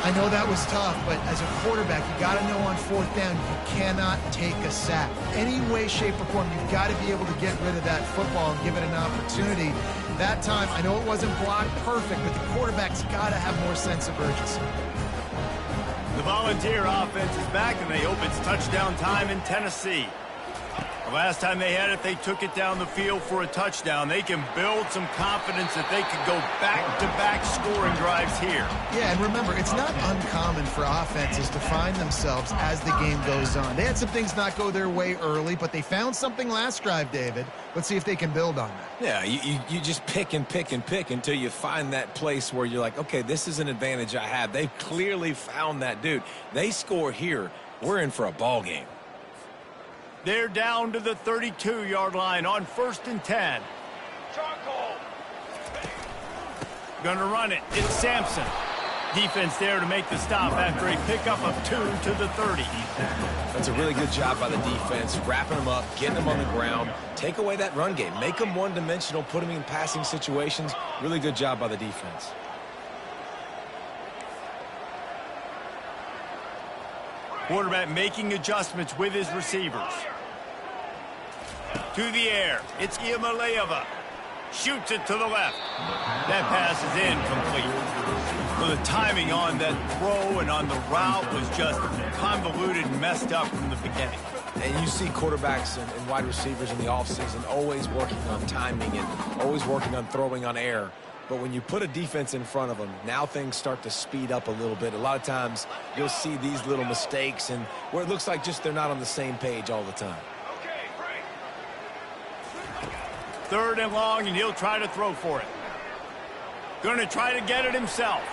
I know that was tough, but as a quarterback, you got to know on 4th down, you cannot take a sack. Any way, shape, or form, you've got to be able to get rid of that football and give it an opportunity. That time, I know it wasn't blocked perfect, but the quarterback's got to have more sense of urgency. The Volunteer offense is back, and they hope it's touchdown time in Tennessee. The last time they had it, they took it down the field for a touchdown. They can build some confidence that they could go back-to-back scoring drives here. Yeah, and remember, it's not uncommon for offenses to find themselves as the game goes on. They had some things not go their way early, but they found something last drive, David. Let's see if they can build on that. Yeah, you just pick and pick and pick until you find that place where you're like, okay, this is an advantage I have. They've clearly found that, dude. They score here, we're in for a ball game. They're down to the 32-yard line on 1st and 10. Gonna run it. It's Sampson. Defense there to make the stop after a pickup of 2 to the 30. That's a really good job by the defense, wrapping them up, getting them on the ground. Take away that run game. Make them one-dimensional, put them in passing situations. Really good job by the defense. Quarterback making adjustments with his receivers. To the air. It's Iamaleava. Shoots it to the left. That pass is incomplete. Well, the timing on that throw and on the route was just convoluted and messed up from the beginning. And you see quarterbacks and wide receivers in the offseason always working on timing and always working on throwing on air. But when you put a defense in front of them, now things start to speed up a little bit. A lot of times you'll see these little mistakes and where it looks like just they're not on the same page all the time. 3rd and long, and he'll try to throw for it. Going to try to get it himself.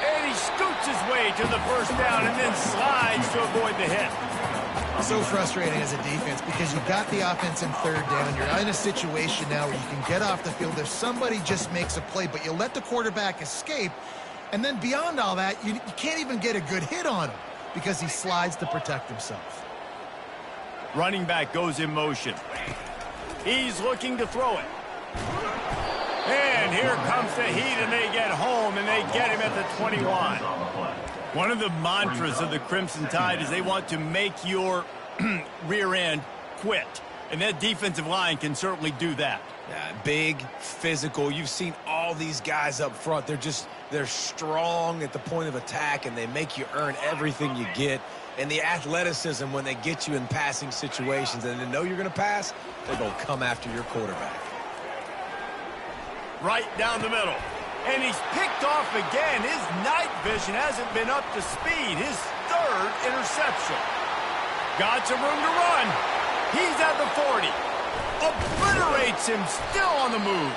And he scoots his way to the first down and then slides to avoid the hit. So frustrating as a defense because you've got the offense in 3rd down. You're in a situation now where you can get off the field if somebody just makes a play, but you let the quarterback escape. And then beyond all that, you can't even get a good hit on him because he slides to protect himself. Running back goes in motion. He's looking to throw it. And here comes the heat, and they get home, and they get him at the 21. One of the mantras of the Crimson Tide is they want to make your rear end quit. And that defensive line can certainly do that. Yeah, big, physical. You've seen all these guys up front. They're strong at the point of attack, and they make you earn everything you get. And the athleticism when they get you in passing situations and they know you're going to pass, they're going to come after your quarterback. Right down the middle. And he's picked off again. His night vision hasn't been up to speed. His third interception. Got some room to run. He's at the 40. Obliterates him, still on the move.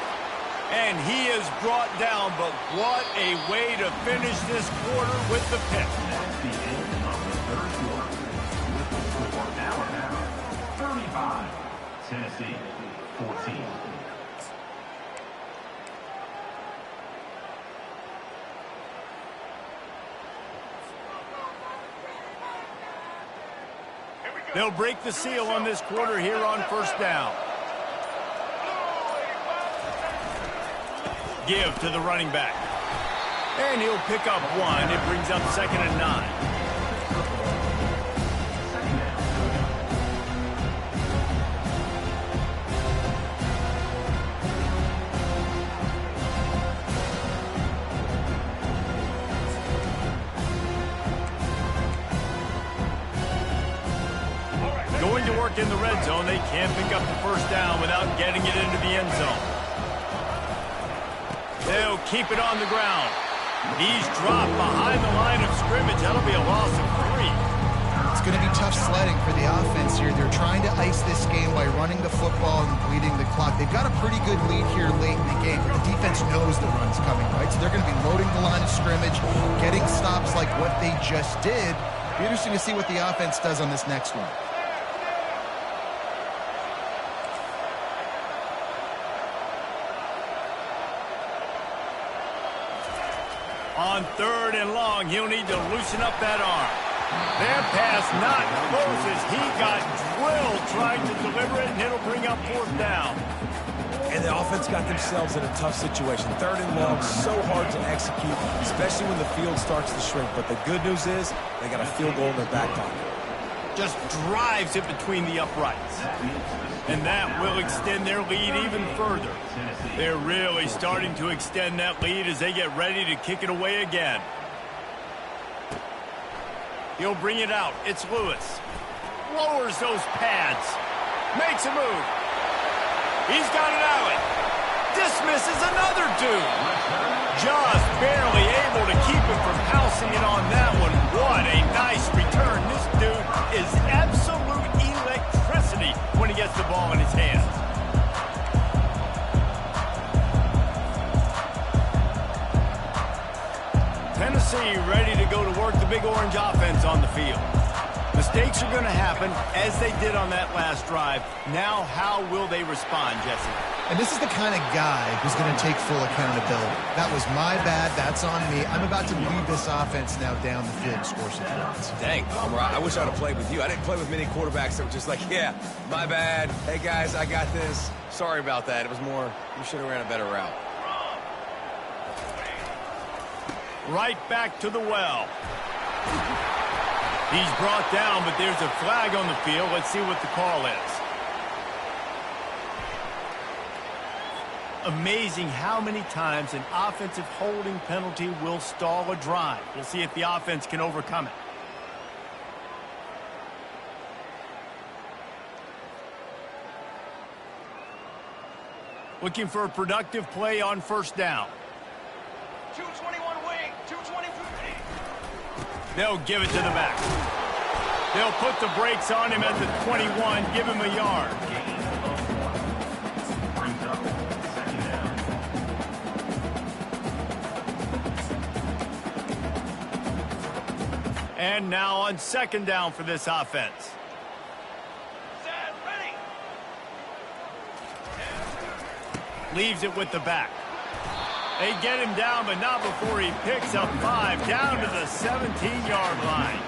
And he is brought down, but what a way to finish this quarter with the pick. That's the end of the third quarter. With the score Alabama 35, Tennessee 14. They'll break the seal on this quarter here on first down. Give to the running back. And he'll pick up one. It brings up 2nd and 9. Going to work in the red zone. They can't pick up the first down without getting it into the end zone. They'll keep it on the ground. He's dropped behind the line of scrimmage. That'll be a loss of 3. It's going to be tough sledding for the offense here. They're trying to ice this game by running the football and bleeding the clock. They've got a pretty good lead here late in the game, but the defense knows the run's coming, right? So they're going to be loading the line of scrimmage, getting stops like what they just did. Be interesting to see what the offense does on this next one. On 3rd and long, he'll need to loosen up that arm. Their pass not close as he got drilled trying to deliver it, and it'll bring up 4th down. And the offense got themselves in a tough situation. 3rd and long, so hard to execute, especially when the field starts to shrink. But the good news is they got a field goal in their back pocket. Just drives it between the uprights. And that will extend their lead even further. They're really starting to extend that lead as they get ready to kick it away again. He'll bring it out. It's Lewis. Lowers those pads. Makes a move. He's got an alley. Dismisses another dude. Just barely able to keep him from pouncing it on that one. What a nice return. This dude is absolute electricity when he gets the ball in his hands. Tennessee ready to go to work the Big Orange offense on the field. Mistakes are going to happen, as they did on that last drive. Now, how will they respond, Jesse? And this is the kind of guy who's going to take full accountability. That was my bad. That's on me. I'm about to lead this offense now down the field to score some points. Dang, Palmer, I wish I'd have played with you. I didn't play with many quarterbacks that were just like, yeah, my bad. Hey, guys, I got this. Sorry about that. It was more, you should have ran a better route. Right back to the well. He's brought down, but there's a flag on the field. Let's see what the call is. Amazing how many times an offensive holding penalty will stall a drive. We'll see if the offense can overcome it. Looking for a productive play on first down. 221 wing, 223. They'll give it to the back. They'll put the brakes on him at the 21, give him a yard. Brings up 2nd down. And now on 2nd down for this offense. Set, ready. Leaves it with the back. They get him down, but not before he picks up 5 down to the 17-yard line.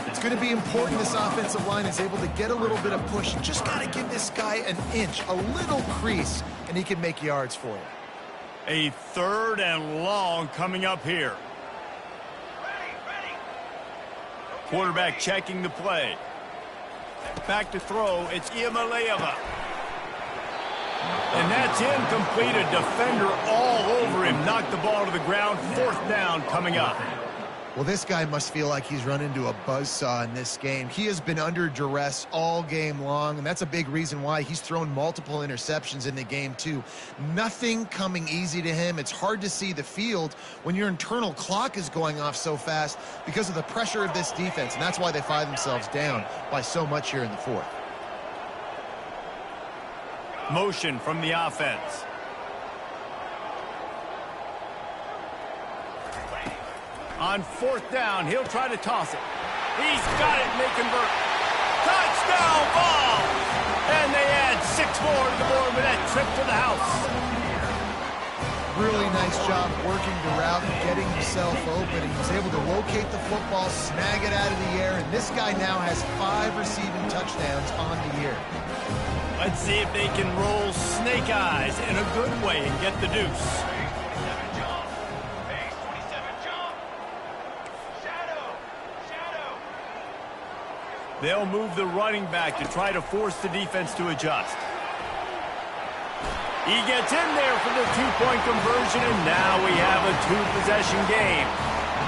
It's going to be important this offensive line is able to get a little bit of push. You just got to give this guy an inch, a little crease, and he can make yards for you. A 3rd and long coming up here. Quarterback checking the play. Back to throw. It's Iamaleava. And that's incomplete. A defender all over him. Knocked the ball to the ground. 4th down coming up. Well, this guy must feel like he's run into a buzzsaw in this game. He has been under duress all game long, and that's a big reason why he's thrown multiple interceptions in the game, too. Nothing coming easy to him. It's hard to see the field when your internal clock is going off so fast because of the pressure of this defense, and that's why they find themselves down by so much here in the fourth. Motion from the offense. On fourth down, he'll try to toss it. He's got it, and they convert. Touchdown ball! And they add 6 more to the board with that trip to the house. Really nice job working the route and getting himself open. He was able to locate the football, snag it out of the air, and this guy now has 5 receiving touchdowns on the year. Let's see if they can roll snake eyes in a good way and get the deuce. They'll move the running back to try to force the defense to adjust. He gets in there for the 2-point conversion, and now we have a 2-possession game.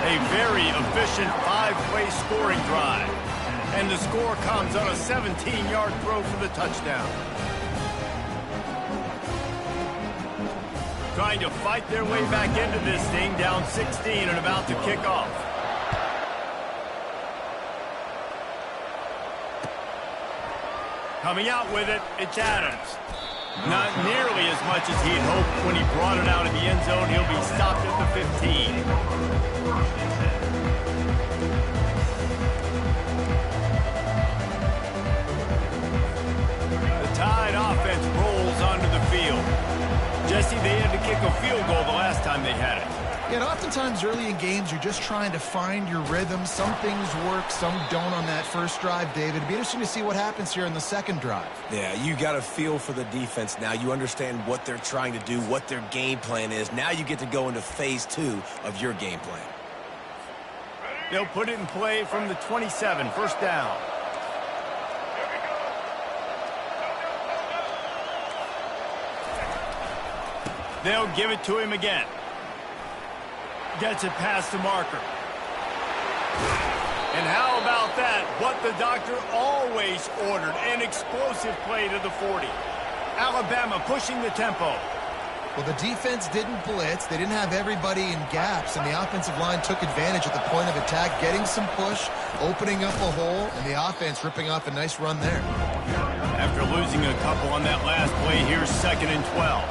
A very efficient 5-play scoring drive. And the score comes on a 17-yard throw for the touchdown. Trying to fight their way back into this thing, down 16 and about to kick off. Coming out with it, it's Adams. Not nearly as much as he'd hoped when he brought it out in the end zone. He'll be stopped at the 15. The Tide offense rolls onto the field. Jesse, they had to kick a field goal the last time they had it. Yeah, and oftentimes early in games, you're just trying to find your rhythm. Some things work, some don't on that first drive, David. It'd be interesting to see what happens here in the second drive. Yeah, you got a feel for the defense now. You understand what they're trying to do, what their game plan is. Now you get to go into phase 2 of your game plan. They'll put it in play from the 27, first down. They'll give it to him again. Gets it past the marker. And how about that? What the doctor always ordered, an explosive play to the 40. Alabama pushing the tempo. Well, the defense didn't blitz. They didn't have everybody in gaps, and the offensive line took advantage at the point of attack, getting some push, opening up a hole, and the offense ripping off a nice run there. After losing a couple on that last play, here's 2nd and 12.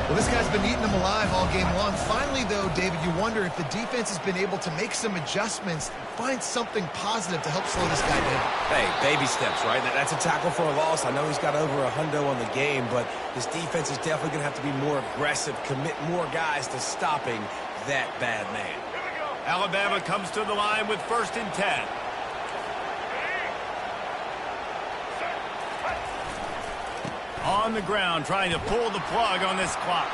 Well, this guy's been eating them alive all game long. Finally, though, David, you wonder if the defense has been able to make some adjustments, find something positive to help slow this guy down. Hey, baby steps, right? That's a tackle for a loss. I know he's got over a hundo on the game, but his defense is definitely going to have to be more aggressive, commit more guys to stopping that bad man. Alabama comes to the line with 1st and 10. On the ground, trying to pull the plug on this clock.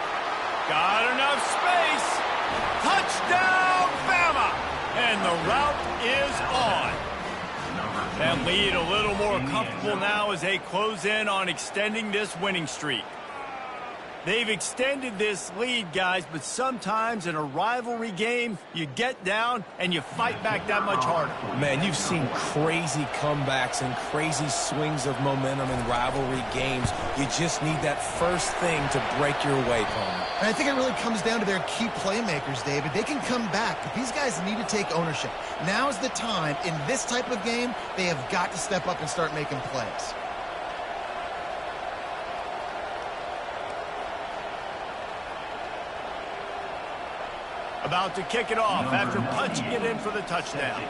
Got enough space. Touchdown, Bama! And the route is on. That lead a little more comfortable now as they close in on extending this winning streak. They've extended this lead, guys, but sometimes in a rivalry game, you get down and you fight back that much harder. Man, you've seen crazy comebacks and crazy swings of momentum in rivalry games. You just need that first thing to break your way home. And I think it really comes down to their key playmakers, David. They can come back, but these guys need to take ownership. Now's the time. In this type of game, they have got to step up and start making plays. About to kick it off after punching it in for the touchdown.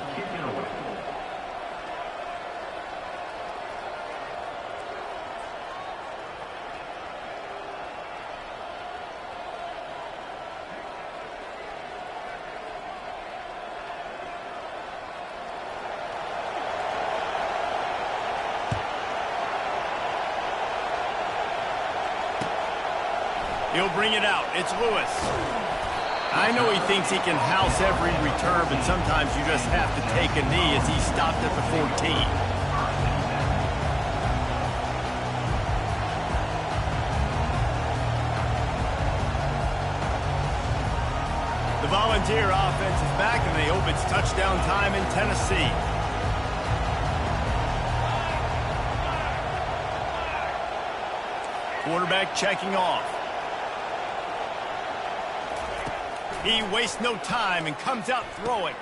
He'll bring it out. It's Lewis. I know he thinks he can house every return, but sometimes you just have to take a knee as he stopped at the 14. The Volunteer offense is back, and they hope it's touchdown time in Tennessee. Quarterback checking off. He wastes no time and comes out throwing.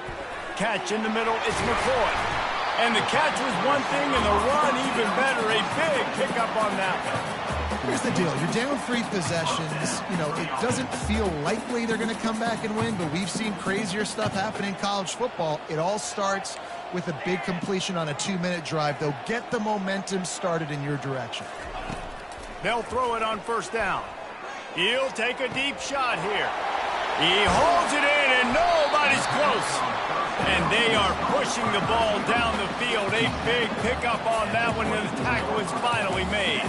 Catch in the middle, it's McCoy. And the catch was one thing, and the run even better. A big pickup on that one. Here's the deal. You're down 3 possessions. You know, it doesn't feel likely they're going to come back and win, but we've seen crazier stuff happen in college football. It all starts with a big completion on a 2-minute drive. They'll get the momentum started in your direction. They'll throw it on first down. He'll take a deep shot here. He holds it in, and nobody's close. And they are pushing the ball down the field. A big pickup on that one, and the tackle is finally made.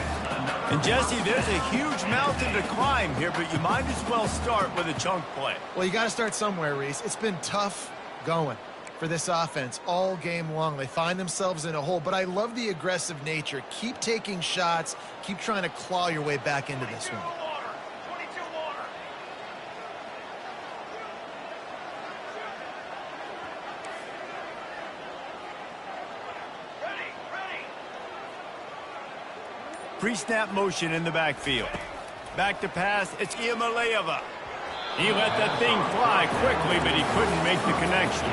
And, Jesse, there's a huge mountain to climb here, but you might as well start with a chunk play. Well, you got to start somewhere, Reese. It's been tough going for this offense all game long. They find themselves in a hole, but I love the aggressive nature. Keep taking shots. Keep trying to claw your way back into this one. Pre-snap motion in the backfield. Back to pass, it's Iamaleava. He let that thing fly quickly, but he couldn't make the connection.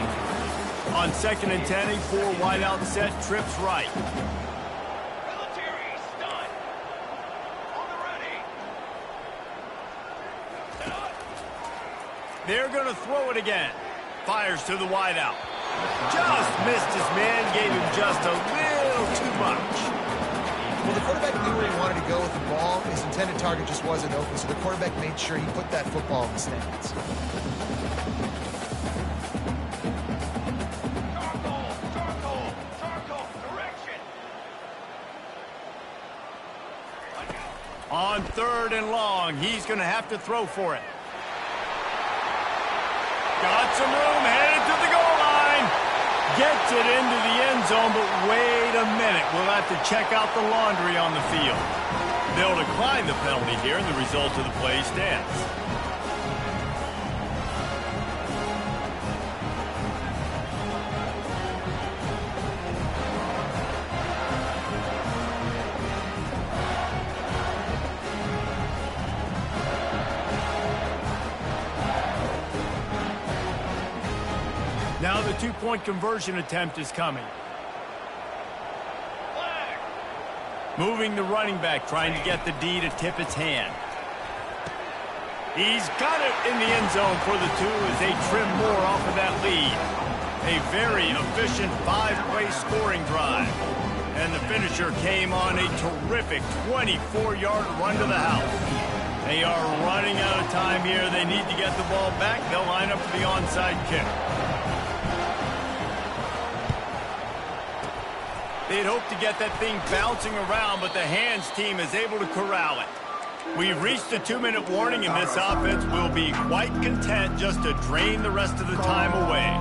On 2nd and 10, a 4 wideout set, trips right. They're going to throw it again. Fires to the wideout. Just missed his man, gave him just a little too much. Well, the quarterback knew where he wanted to go with the ball. His intended target just wasn't open, so the quarterback made sure he put that football in the stands. On 3rd and long, he's going to have to throw for it. Got some room, headed to the goal line. Gets it into the end zone, but wait a minute. We'll have to check out the laundry on the field. They'll decline the penalty here, and the result of the play stands. Now the 2-point conversion attempt is coming. Moving the running back, trying to get the D to tip its hand. He's got it in the end zone for the 2 as they trim more off of that lead. A very efficient 5-play scoring drive. And the finisher came on a terrific 24-yard run to the house. They are running out of time here. They need to get the ball back. They'll line up for the onside kick. They'd hoped to get that thing bouncing around, but the hands team is able to corral it. We've reached the 2-minute warning, and this offense will be quite content just to drain the rest of the time away.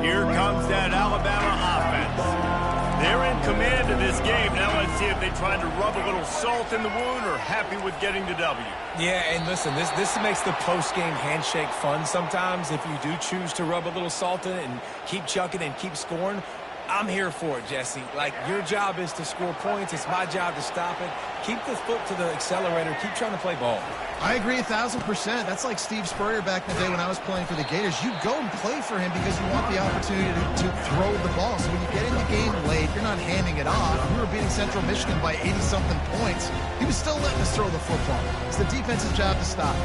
Here comes that Alabama offense. They're in command of this game. Now let's see if they try to rub a little salt in the wound or happy with getting the W. Yeah, and listen, this makes the post-game handshake fun sometimes. If you do choose to rub a little salt in it and keep chucking and keep scoring, I'm here for it, Jesse. Like, your job is to score points. It's my job to stop it. Keep the foot to the accelerator. Keep trying to play ball. I agree 1,000%. That's like Steve Spurrier back in the day when I was playing for the Gators. You go and play for him because you want the opportunity to throw the ball. So when you get in the game late, you're not handing it off. We were beating Central Michigan by 80-something points. He was still letting us throw the football. It's the defense's job to stop.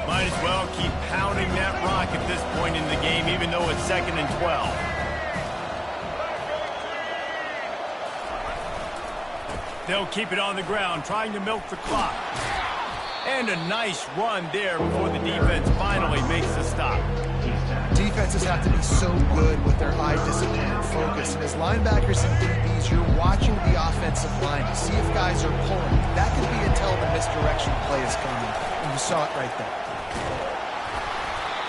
Might as well keep pounding that rock at this point in the game, even though it's 2nd and 12. They'll keep it on the ground, trying to milk the clock. And a nice run there before the defense finally makes the stop. Defenses have to be so good with their eye discipline and focus. And as linebackers and DBs, you're watching the offensive line to see if guys are pulling. That could be until the misdirection play is coming. And you saw it right there.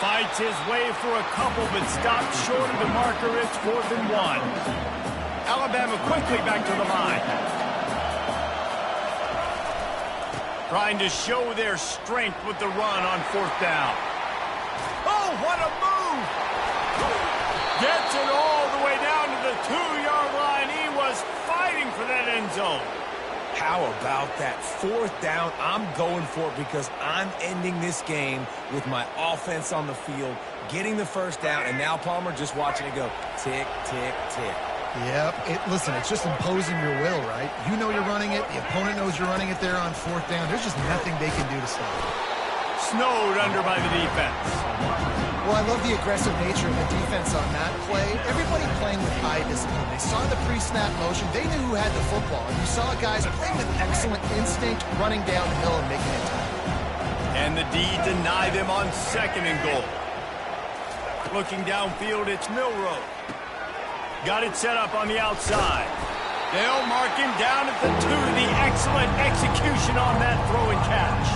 Fights his way for a couple, but stopped short of the marker. It's 4th and 1. Alabama quickly back to the line. Trying to show their strength with the run on 4th down. Oh, what a move! Gets it all the way down to the 2-yard line. He was fighting for that end zone. How about that 4th down? I'm going for it because I'm ending this game with my offense on the field, getting the 1st down, and now Palmer just watching it go tick, tick, tick. Yep. Listen, it's just imposing your will, right? You know you're running it. The opponent knows you're running it there on 4th down. There's just nothing they can do to stop it. Snowed under by the defense. Well, I love the aggressive nature of the defense on that play. Everybody playing with eye discipline. They saw the pre-snap motion. They knew who had the football. And you saw guys playing with excellent instinct, running downhill and making it time. And the D deny them on 2nd and goal. Looking downfield, it's Milroe. Got it set up on the outside. They'll mark him down at the 2. The excellent execution on that throw and catch.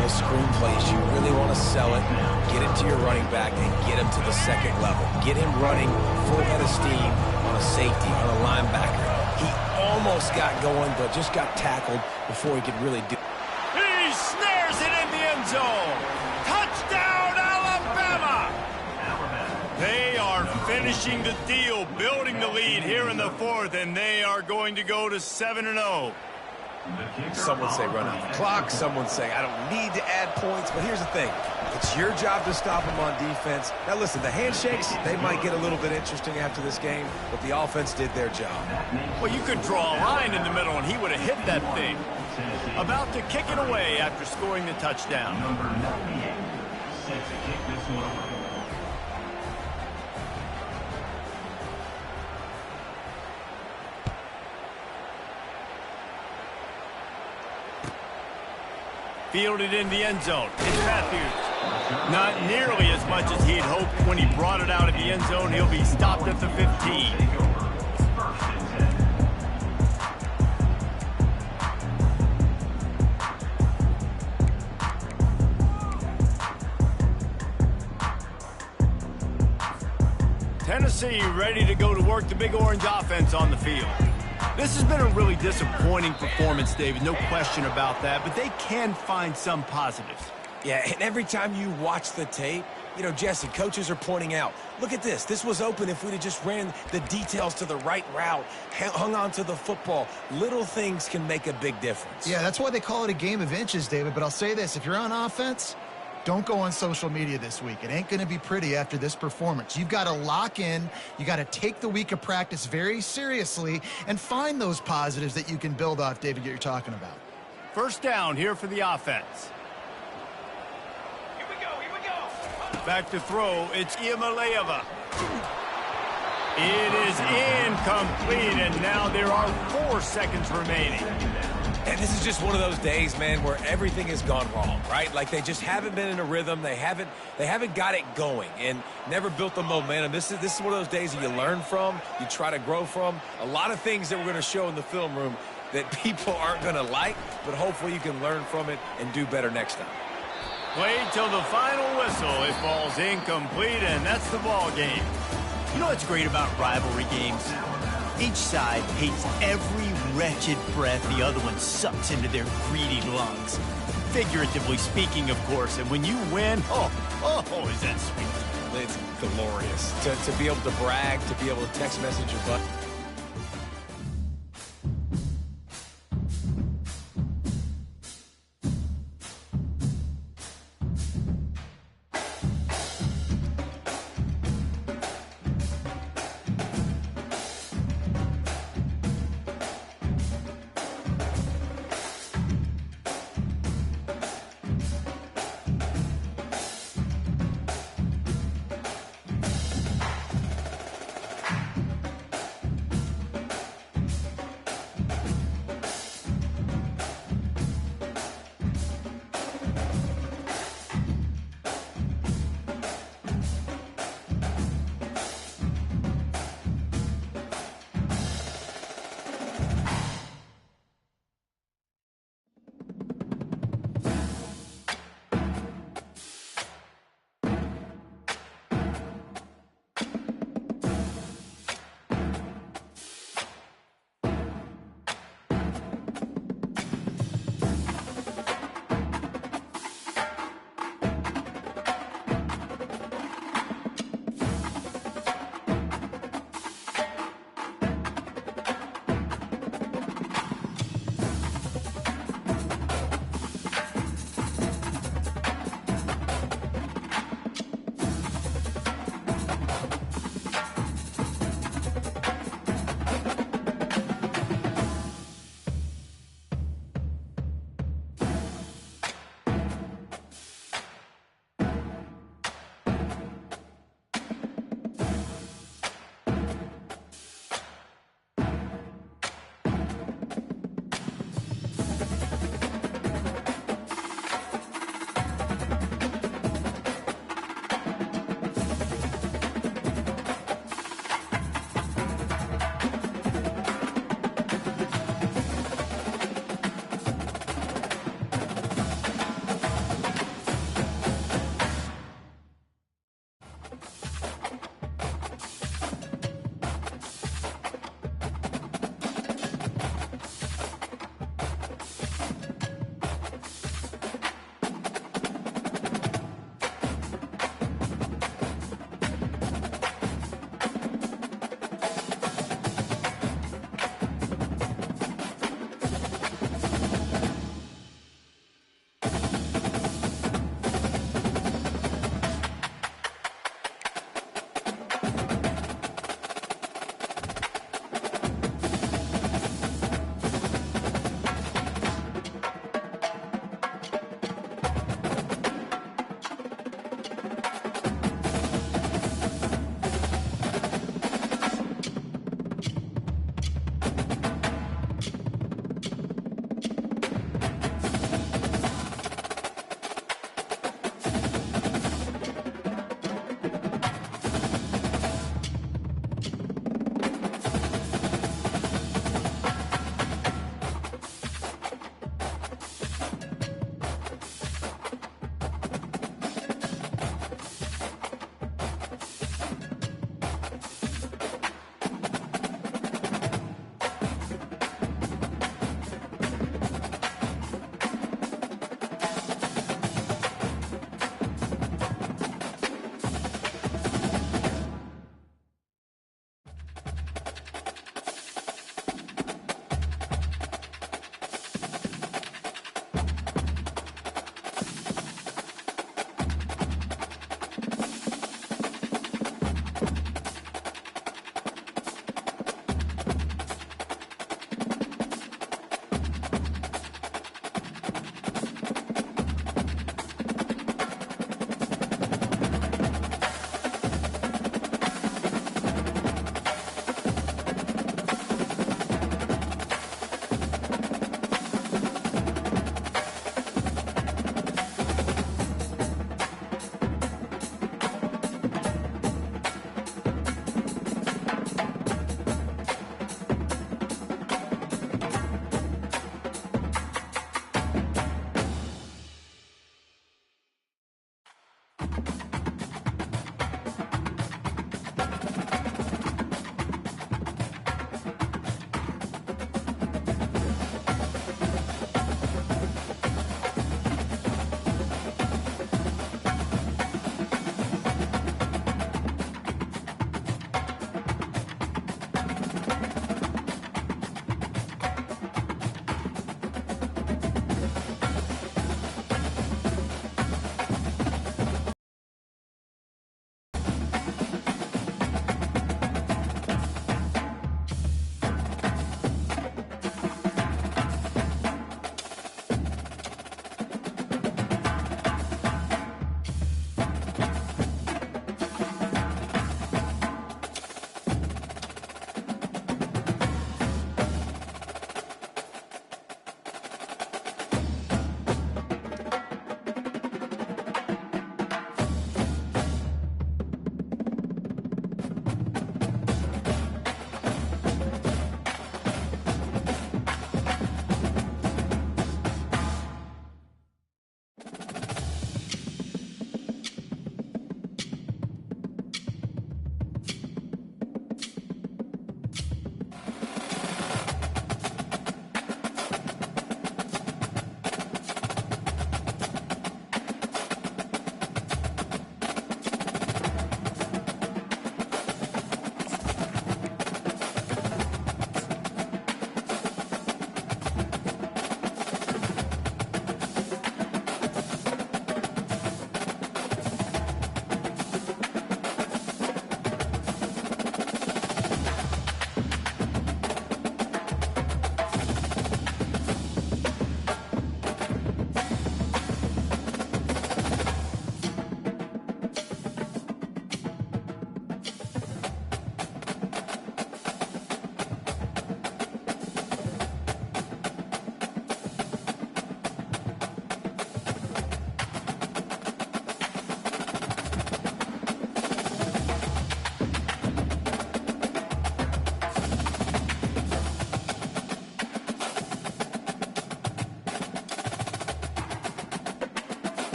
Those screen plays, you really want to sell it, get it to your running back, and get him to the 2nd level. Get him running full head of steam on a safety, on a linebacker. He almost got going, but just got tackled before he could really do it. He snares it in the end zone. Touchdown, Alabama! They are finishing the deal, building the lead here in the 4th, and they are going to go to 7-0. Some would say run out the clock. Some would say I don't need to add points. But here's the thing. It's your job to stop them on defense. Now, listen, the handshakes, they might get a little bit interesting after this game, but the offense did their job. Well, you could draw a line in the middle, and he would have hit that thing. About to kick it away after scoring the touchdown. Number 98 set to kick this one away. Fielded in the end zone. It's Matthews. Not nearly as much as he'd hoped when he brought it out of the end zone. He'll be stopped at the 15. Tennessee ready to go to work the Big Orange offense on the field. This has been a really disappointing performance, David, no question about that, but they can find some positives. Yeah, and every time you watch the tape, you know, Jesse, coaches are pointing out, look at this. This was open if we'd have just ran the details to the right route, hung on to the football. Little things can make a big difference. Yeah, that's why they call it a game of inches, David, but I'll say this. If you're on offense, don't go on social media this week. It ain't going to be pretty after this performance. You've got to lock in. You got to take the week of practice very seriously and find those positives that you can build off, David, that you're talking about. 1st down here for the offense. Here we go. Back to throw. It's Iamaleava. It is incomplete, and now there are 4 seconds remaining. And this is just one of those days, man, where everything has gone wrong, right? Like they just haven't been in a rhythm. They haven't got it going and never built the momentum. This is one of those days that you learn from, you try to grow from. A lot of things that we're going to show in the film room that people aren't going to like, but hopefully you can learn from it and do better next time. Wait till the final whistle. It falls incomplete, and that's the ball game. You know what's great about rivalry games? Each side hates every wretched breath the other one sucks into their greedy lungs. Figuratively speaking, of course. And when you win, oh, is that sweet. It's glorious to be able to brag, to be able to text message your buddy.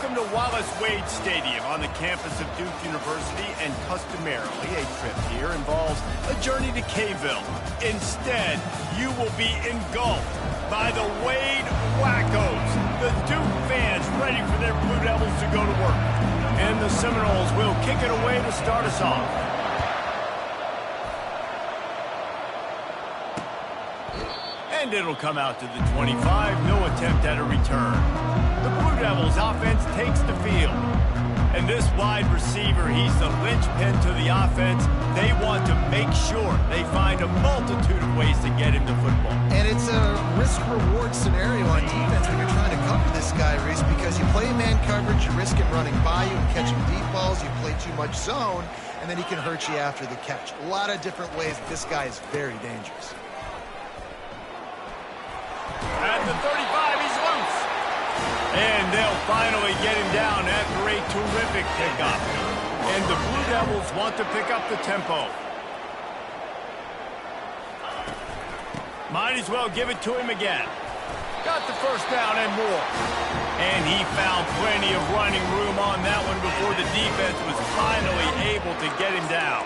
Welcome to Wallace Wade Stadium on the campus of Duke University, and customarily a trip here involves a journey to Kayville. Instead, you will be engulfed by the Wade Wackos, the Duke fans ready for their Blue Devils to go to work. And the Seminoles will kick it away to start us off. And it'll come out to the 25, no attempt at a return. The Blue Devils offense takes the field. And this wide receiver, he's the linchpin to the offense. They want to make sure they find a multitude of ways to get him to football. And it's a risk-reward scenario on defense when you're trying to cover this guy, Reese, because you play man coverage, you risk him running by you and catching deep balls, you play too much zone, and then he can hurt you after the catch. A lot of different ways. This guy is very dangerous. At the 35, he's loose. And they'll finally get him down after a terrific pickup. And the Blue Devils want to pick up the tempo. Might as well give it to him again. Got the first down and more. And he found plenty of running room on that one before the defense was finally able to get him down.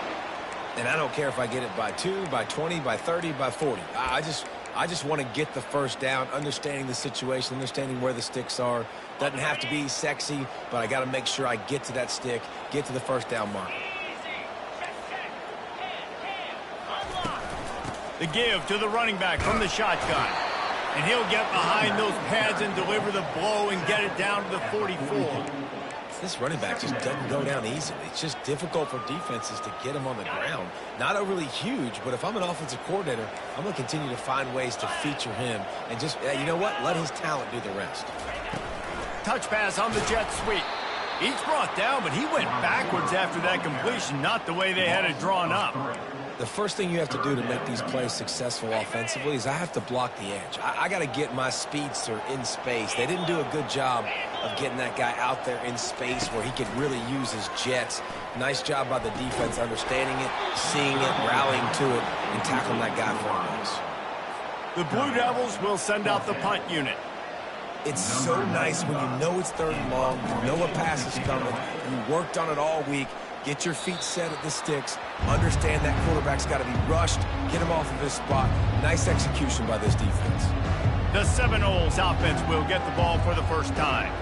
And I don't care if I get it by 2, by 20, by 30, by 40. I just want to get the first down, understanding the situation, understanding where the sticks are. Doesn't have to be sexy, but I got to make sure I get to that stick, get to the first down mark. The give to the running back from the shotgun. And he'll get behind those pads and deliver the blow and get it down to the 44. This running back just doesn't go down easily. It's just difficult for defenses to get him on the ground. Not overly huge, but if I'm an offensive coordinator, I'm going to continue to find ways to feature him and just, you know what, let his talent do the rest. Touch pass on the jet sweep. He's brought down, but he went backwards after that completion, not the way they had it drawn up. The first thing you have to do to make these plays successful offensively is I have to block the edge. I got to get my speedster in space. They didn't do a good job of getting that guy out there in space where he could really use his jets. Nice job by the defense understanding it, seeing it, rallying to it, and tackling that guy for a miss. The Blue Devils will send out the punt unit. It's so nice when you know it's 3rd and long, you know a pass is coming, you worked on it all week, get your feet set at the sticks, understand that quarterback's got to be rushed, get him off of his spot. Nice execution by this defense. The Seminoles offense will get the ball for the first time.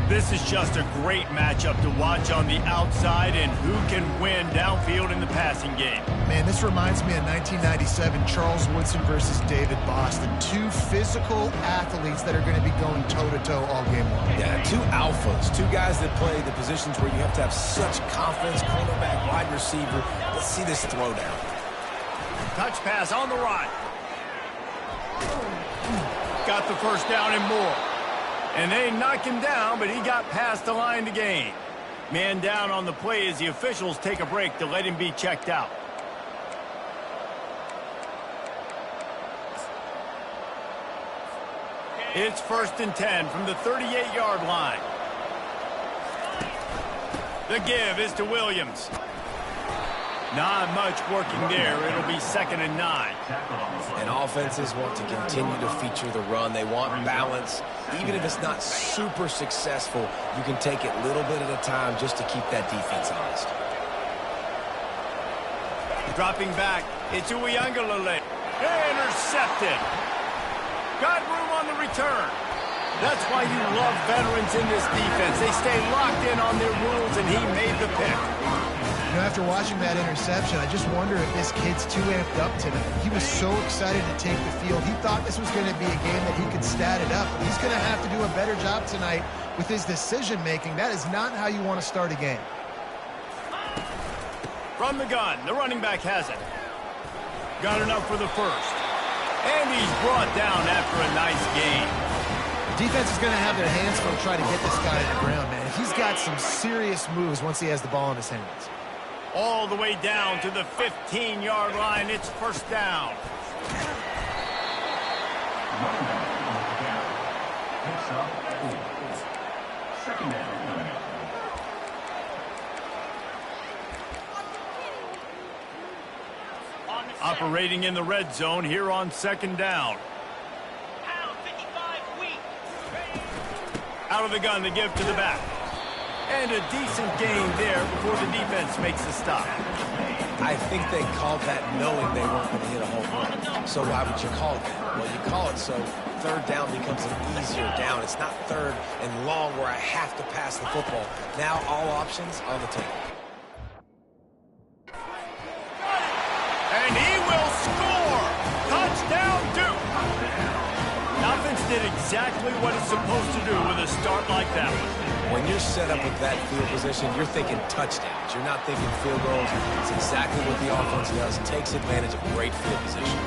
This is just a great matchup to watch on the outside, and who can win downfield in the passing game. Man, this reminds me of 1997, Charles Woodson versus David Boston. 2 physical athletes that are going to be going toe-to-toe all game long. Yeah, 2 alphas, 2 guys that play the positions where you have to have such confidence, cornerback, wide receiver. Let's see this throwdown. Touch pass on the right. Got the first down and more. And they knock him down, but he got past the line to gain. Man down on the play as the officials take a break to let him be checked out. It's 1st and 10 from the 38-yard line. The give is to Williams. Not much working there. It'll be 2nd and 9. And offenses want to continue to feature the run. They want balance. Even if it's not super successful, you can take it little bit at a time just to keep that defense honest. Dropping back, it's Uiagalelei. Intercepted. Got room on the return. That's why you love veterans in this defense. They stay locked in on their rules, and he made the pick. You know, after watching that interception, I just wonder if this kid's too amped up tonight. He was so excited to take the field. He thought this was going to be a game that he could stat it up. But he's going to have to do a better job tonight with his decision-making. That is not how you want to start a game. From the gun, the running back has it. Got enough for the first. And he's brought down after a nice gain. The defense is going to have their hands full to try to get this guy to the ground, man. He's got some serious moves once he has the ball in his hands. All the way down to the 15-yard line. It's 1st down. Operating in the red zone here on 2nd down. Out of the gun, the give to the back. And a decent gain there before the defense makes the stop. I think they called that knowing they weren't going to hit a home run. So why would you call it that? Well, you call it so third down becomes an easier down. It's not third and long where I have to pass the football. Now all options on the table. And he will score! Touchdown, Duke! The offense did exactly what it's supposed to do with a start like that one. When you're set up with that field position, you're thinking touchdowns. You're not thinking field goals. It's exactly what the offense does. Takes advantage of great field position.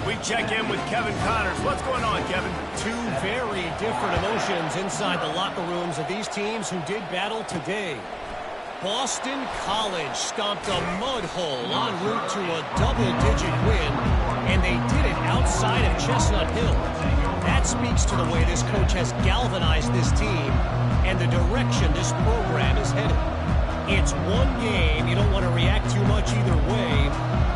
We check in with Kevin Connors. What's going on, Kevin? Two very different emotions inside the locker rooms of these teams who did battle today. Boston College stomped a mud hole en route to a double-digit win, and they did it outside of Chestnut Hill. That speaks to the way this coach has galvanized this team and the direction this program is headed. It's one game. You don't want to react too much either way,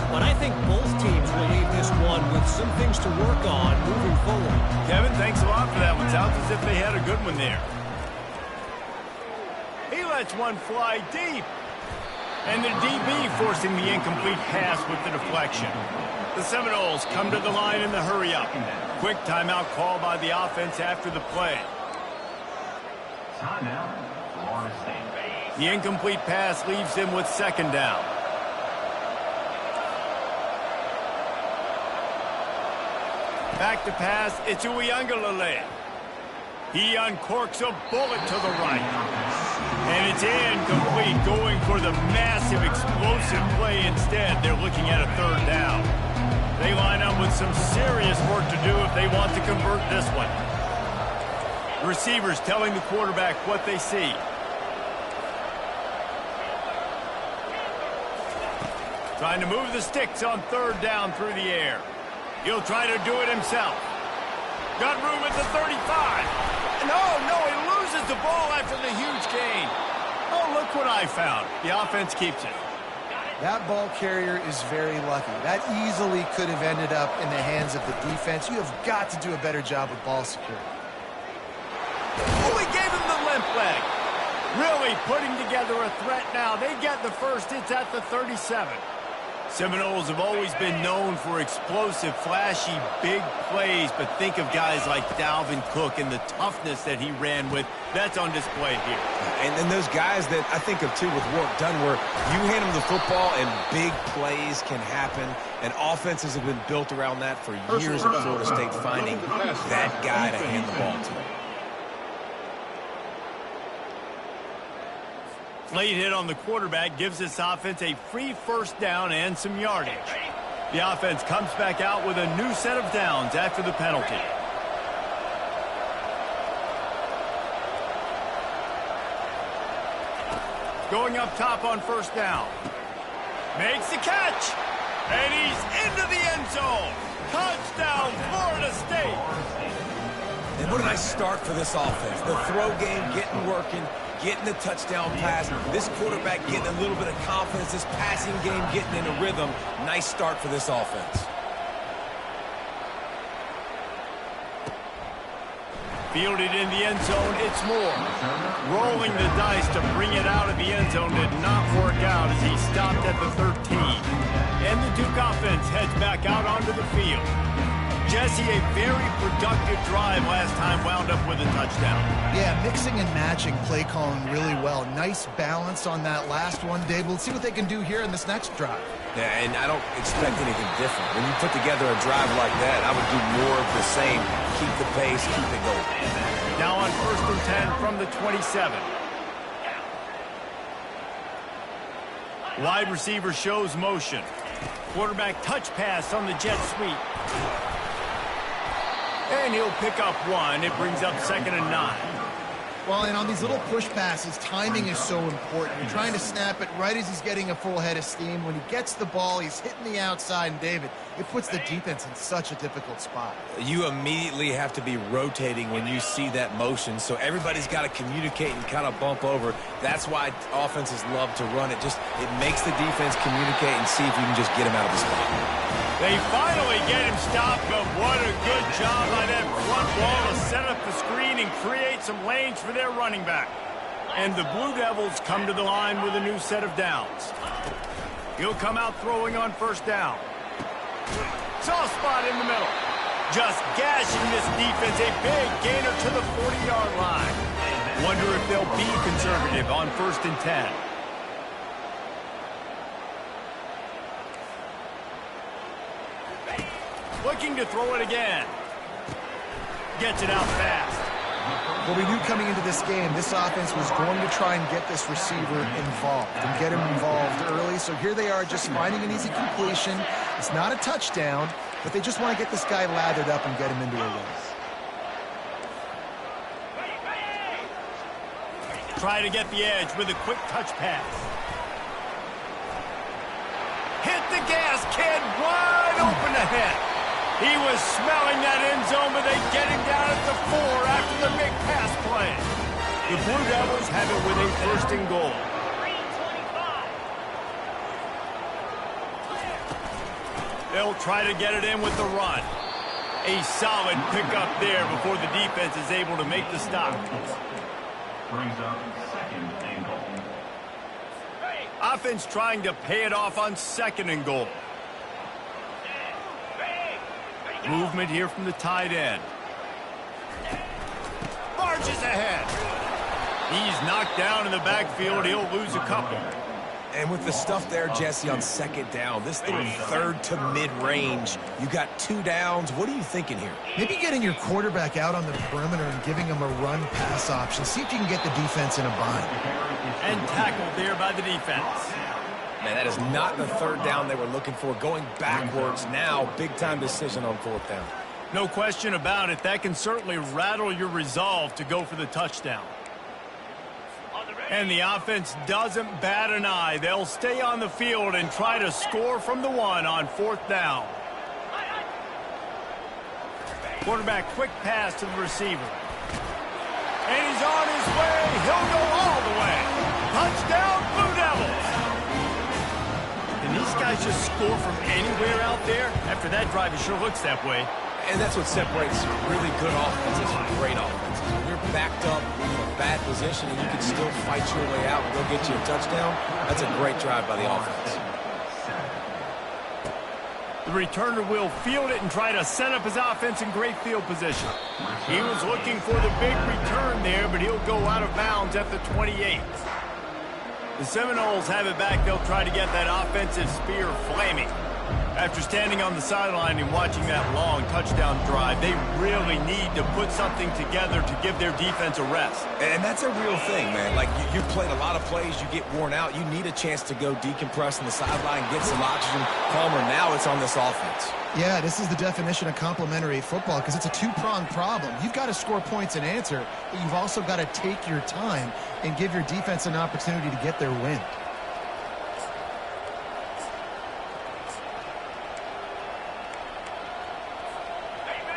but I think both teams will leave this one with some things to work on moving forward. Kevin, thanks a lot for that one. Sounds as if they had a good one there. He lets one fly deep. And the DB forcing the incomplete pass with the deflection. The Seminoles come to the line in the hurry-up. Quick timeout call by the offense after the play. Timeout, Florida State. The incomplete pass leaves him with second down. Back to pass, it's Uiagalelei. He uncorks a bullet to the right. And it's incomplete, going for the massive explosive play instead. They're looking at a third down. They line up with some serious work to do if they want to convert this one. The receivers telling the quarterback what they see. Trying to move the sticks on third down through the air. He'll try to do it himself. Got room at the 35. No, he loses the ball after the huge gain. Oh, look what I found. The offense keeps it. That ball carrier is very lucky. That easily could have ended up in the hands of the defense. You have got to do a better job with ball security. Oh, he gave him the limp leg. Really putting together a threat now. They get the first. It's at the 37. Seminoles have always been known for explosive, flashy, big plays, but think of guys like Dalvin Cook and the toughness that he ran with. That's on display here. And then those guys that I think of, too, with Warrick Dunn, where you hand them the football and big plays can happen, and offenses have been built around that for years at Florida State, finding that guy to hand the ball to. Late hit on the quarterback gives this offense a free first down and some yardage. The offense comes back out with a new set of downs after the penalty. Going up top on first down. Makes the catch. And he's into the end zone. Touchdown, Florida State. And what a nice start for this offense. The throw game getting working, getting the touchdown pass. This quarterback getting a little bit of confidence. This passing game getting in a rhythm. Nice start for this offense. Fielded in the end zone, it's Moore. Rolling the dice to bring it out of the end zone did not work out as he stopped at the 13. And the Duke offense heads back out onto the field. Jesse, a very productive drive last time, wound up with a touchdown. Yeah, mixing and matching play calling really well. Nice balance on that last one, Dave. Let's see what they can do here in this next drive. Yeah, and I don't expect anything different. When you put together a drive like that, I would do more of the same. Keep the pace, keep it going. Now on 1st and 10 from the 27. Wide receiver shows motion. Quarterback touch pass on the jet sweep. And he'll pick up one. It brings up 2nd and 9. Well, and on these little push passes, timing is so important. You're trying to snap it right as he's getting a full head of steam. When he gets the ball, he's hitting the outside, and David, it puts the defense in such a difficult spot. You immediately have to be rotating when you see that motion, so everybody's got to communicate and kind of bump over. That's why offenses love to run it. It makes the defense communicate and see if you can just get him out of the spot. They finally get him stopped, but what a good job by that front wall to set up the screen and create some lanes for their running back. And the Blue Devils come to the line with a new set of downs. He'll come out throwing on first down. Soft spot in the middle. Just gashing this defense, a big gainer to the 40-yard line. Wonder if they'll be conservative on 1st and 10. Looking to throw it again. Gets it out fast. Well, we knew coming into this game, this offense was going to try and get this receiver involved and get him involved early. So here they are just finding an easy completion. It's not a touchdown, but they just want to get this guy lathered up and get him into a race. Try to get the edge with a quick touch pass. Hit the gas, kid, wide open ahead. He was smelling that end zone, but they get him down at the 4 after the big pass play. The Blue Devils have it with a 1st and goal. They'll try to get it in with the run. A solid pickup there before the defense is able to make the stop. Brings up 2nd and goal. Offense trying to pay it off on 2nd and goal. Movement here from the tight end. Barges ahead. He's knocked down in the backfield. He'll lose a couple. And with the stuff there, Jesse, on 2nd down, this thing 3rd to mid-range. You got 2 downs. What are you thinking here? Maybe getting your quarterback out on the perimeter and giving him a run-pass option. See if you can get the defense in a bind. And tackled there by the defense. Man, that is not the 3rd down they were looking for. Going backwards now, big-time decision on 4th down. No question about it. That can certainly rattle your resolve to go for the touchdown. And the offense doesn't bat an eye. They'll stay on the field and try to score from the 1 on 4th down. Quarterback quick pass to the receiver. And he's on his way. He'll go all the way. Touchdown, Blue Devils. And these guys just score from anywhere out there? After that drive, it sure looks that way. And that's what separates really good offenses from great offenses. When you're backed up in a bad position and you can still fight your way out and go get you a touchdown, that's a great drive by the offense. The returner will field it and try to set up his offense in great field position. He was looking for the big return there, but he'll go out of bounds at the 28. The Seminoles have it back. They'll try to get that offensive spear flaming. After standing on the sideline and watching that long touchdown drive, they really need to put something together to give their defense a rest. And that's a real thing, man. Like, you've played a lot of plays, you get worn out, you need a chance to go decompress on the sideline, get some oxygen, calmer. Now it's on this offense. Yeah, this is the definition of complementary football because it's a two-pronged problem. You've got to score points and answer, but you've also got to take your time and give your defense an opportunity to get their win.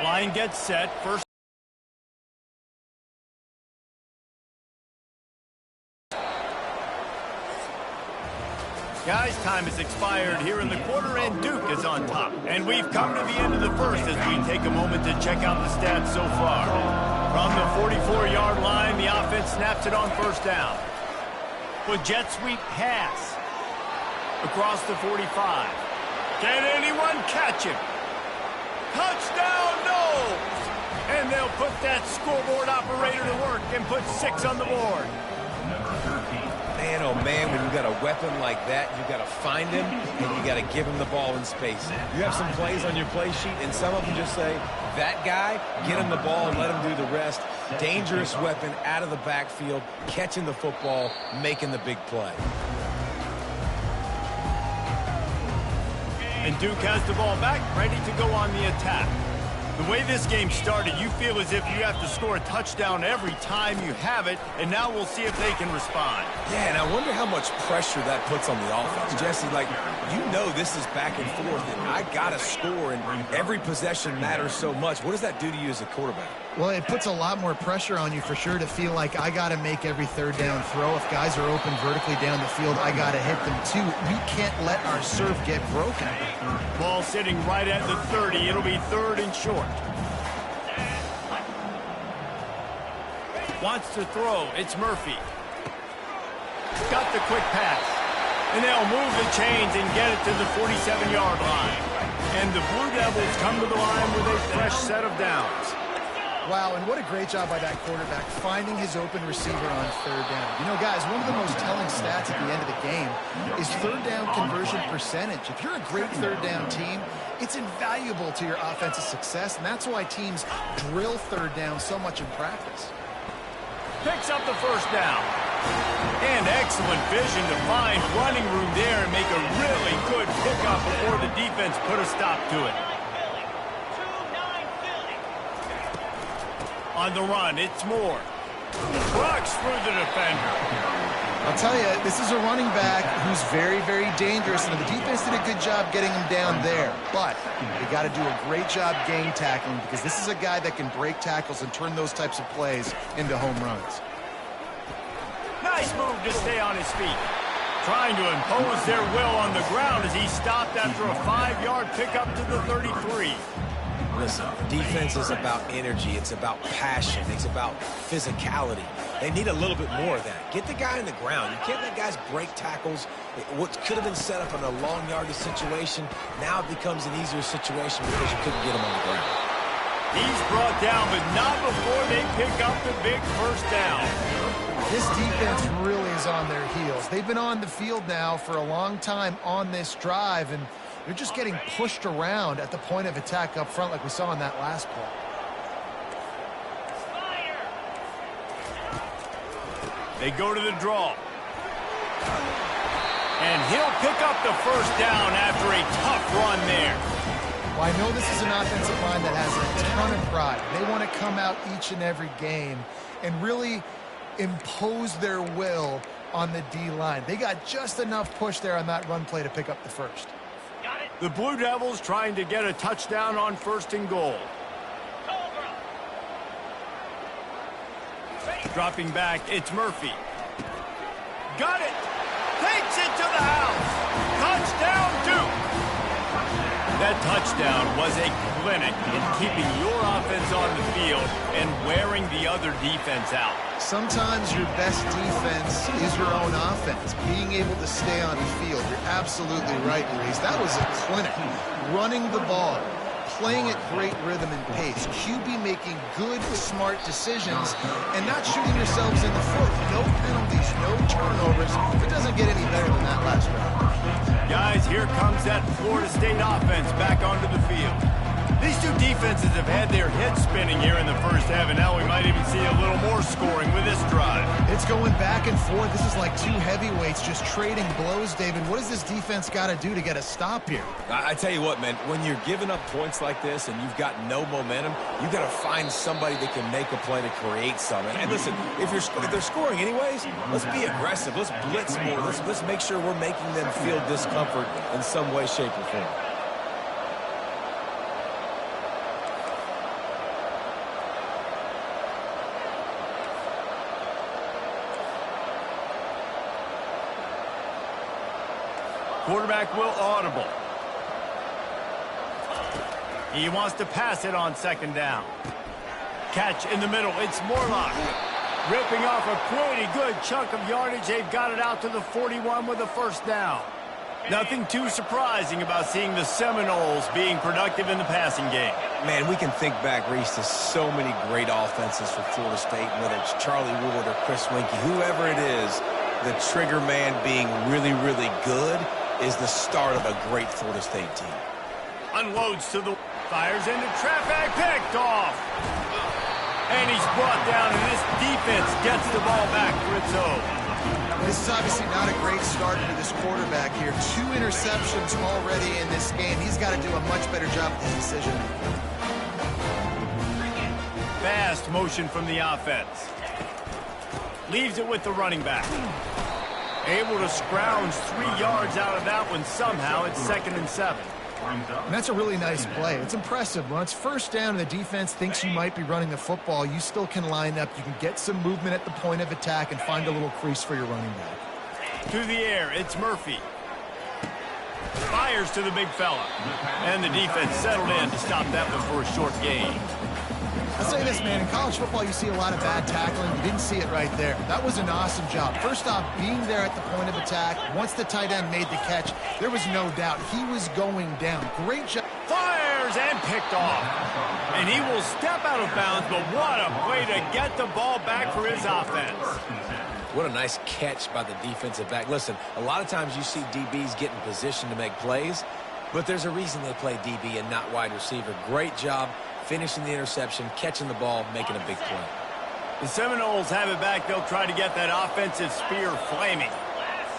Line gets set. First. Guys, time has expired here in the quarter, and Duke is on top. And we've come to the end of the first as we take a moment to check out the stats so far. From the 44-yard line, the offense snaps it on first down. With jet sweep pass across the 45. Can anyone catch him? Touchdown, no! And they'll put that scoreboard operator to work and put 6 on the board. Man, oh man, when you got a weapon like that, you got to find him and you got to give him the ball in space. You have some plays on your play sheet, and some of them just say, that guy, get him the ball and let him do the rest. Dangerous weapon out of the backfield, catching the football, making the big play. And Duke has the ball back, ready to go on the attack. The way this game started, you feel as if you have to score a touchdown every time you have it, and now we'll see if they can respond. Yeah, and I wonder how much pressure that puts on the offense. Jesse, like, you know this is back and forth, and I got to score, and every possession matters so much. What does that do to you as a quarterback? Well, it puts a lot more pressure on you for sure to feel like I got to make every third down throw. If guys are open vertically down the field, I got to hit them too. We can't let our serve get broken. Ball sitting right at the 30. It'll be 3rd and short. Wants to throw. It's Murphy. Got the quick pass. And they'll move the chains and get it to the 47-yard line. And the Blue Devils come to the line with a fresh set of downs. Wow, and what a great job by that quarterback finding his open receiver on third down. You know, guys, one of the most telling stats at the end of the game is third down conversion percentage. If you're a great third down team, it's invaluable to your offensive success, and that's why teams drill third down so much in practice. Picks up the first down. And excellent vision to find running room there and make a really good pickup before the defense put a stop to it. On the run, it's Moore. Rocks through the defender. I'll tell you, this is a running back who's very, very dangerous, and the defense did a good job getting him down there. But they got to do a great job game tackling because this is a guy that can break tackles and turn those types of plays into home runs. Nice move to stay on his feet. Trying to impose their will on the ground as he stopped after a 5-yard pickup to the 33. Listen, defense is about energy. It's about passion. It's about physicality. They need a little bit more of that. Get the guy on the ground. You can't let guys break tackles. What could have been set up in a long yardage situation, now it becomes an easier situation because you couldn't get him on the ground. He's brought down, but not before they pick up the big first down. This defense really is on their heels. They've been on the field now for a long time on this drive, and they're just getting pushed around at the point of attack up front like we saw in that last play. They go to the draw. And he'll pick up the first down after a tough run there. Well, I know this is an offensive line that has a ton of pride. They want to come out each and every game and really impose their will on the D-line. They got just enough push there on that run play to pick up the first. The Blue Devils trying to get a touchdown on 1st and goal. Dropping back, it's Murphy. Got it! Takes it to the house! Touchdown, Duke! That touchdown was a clinic in keeping your offense on the field and wearing the other defense out. Sometimes your best defense is your own offense, being able to stay on the field. You're absolutely right, Reese. That was a clinic. Running the ball, playing at great rhythm and pace. QB making good, smart decisions and not shooting yourselves in the foot. No penalties, no turnovers. It doesn't get any better than that last round. Guys, here comes that Florida State offense back onto the field. These two defenses have had their heads spinning here in the first half, and now we might even see a little more scoring with this drive. It's going back and forth. This is like two heavyweights just trading blows, David. What does this defense got to do to get a stop here? I tell you what, man, when you're giving up points like this and you've got no momentum, you got to find somebody that can make a play to create something. And listen, if they're scoring anyways, let's be aggressive. Let's blitz more. Let's make sure we're making them feel discomfort in some way, shape, or form. Quarterback will audible. He wants to pass it on 2nd down. Catch in the middle. It's Morlock. Ripping off a pretty good chunk of yardage. They've got it out to the 41 with a 1st down. Nothing too surprising about seeing the Seminoles being productive in the passing game. Man, we can think back, Reese, to so many great offenses for Florida State, whether it's Charlie Wood or Chris Winkie, whoever it is, the trigger man being really, really good is the start of a great Florida State team. Unloads to the fires into traffic, picked off. And he's brought down, and this defense gets the ball back for its own. This is obviously not a great start for this quarterback here. 2 interceptions already in this game. He's got to do a much better job with his decision making. Fast motion from the offense. Leaves it with the running back. Able to scrounge 3 yards out of that one somehow. It's 2nd and 7. And that's a really nice play. It's impressive. When it's 1st down and the defense thinks you might be running the football, you still can line up. You can get some movement at the point of attack and find a little crease for your running back. To the air, it's Murphy. Fires to the big fella. And the defense settled in to stop that one for a short gain. I'll say this, man. In college football, you see a lot of bad tackling. You didn't see it right there. That was an awesome job. First off, being there at the point of attack. Once the tight end made the catch, there was no doubt he was going down. Great job. Fires and picked off. And he will step out of bounds, but what a play to get the ball back for his offense. What a nice catch by the defensive back. Listen, a lot of times you see DBs get in position to make plays, but there's a reason they play DB and not wide receiver. Great job finishing the interception, catching the ball, making a big play. The Seminoles have it back. They'll try to get that offensive spear flaming.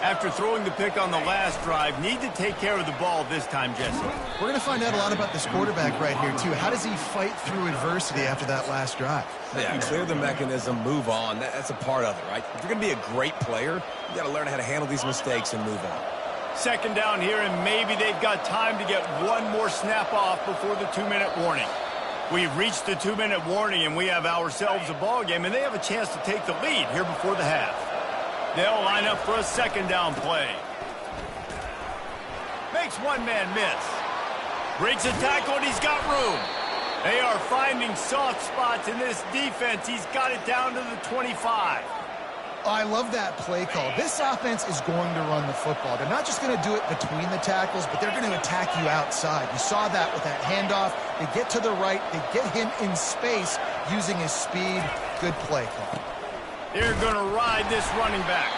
After throwing the pick on the last drive, need to take care of the ball this time, Jesse. We're going to find out a lot about this quarterback right here, too. How does he fight through adversity after that last drive? Yeah, clear the mechanism, move on. That's a part of it, right? If you're going to be a great player, you got to learn how to handle these mistakes and move on. Second down here, and maybe they've got time to get one more snap off before the 2-minute warning. We've reached the 2-minute warning, and we have ourselves a ball game, and they have a chance to take the lead here before the half. They'll line up for a second down play. Makes one man miss. Breaks a tackle, and he's got room. They are finding soft spots in this defense. He's got it down to the 25. Oh, I love that play call. This offense is going to run the football. They're not just going to do it between the tackles, but they're going to attack you outside. You saw that with that handoff. They get to the right. They get him in space using his speed. Good play call. They're going to ride this running back.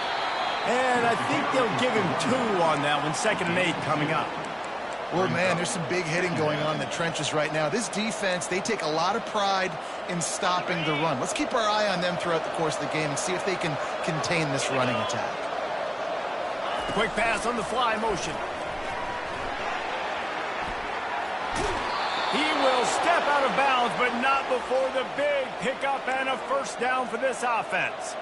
And I think they'll give him 2 on that one. 2nd and 8 coming up. Well, man, there's some big hitting going on in the trenches right now. This defense, they take a lot of pride in stopping the run. Let's keep our eye on them throughout the course of the game and see if they can contain this running attack. Quick pass on the fly motion. He will step out of bounds, but not before the big pickup and a first down for this offense.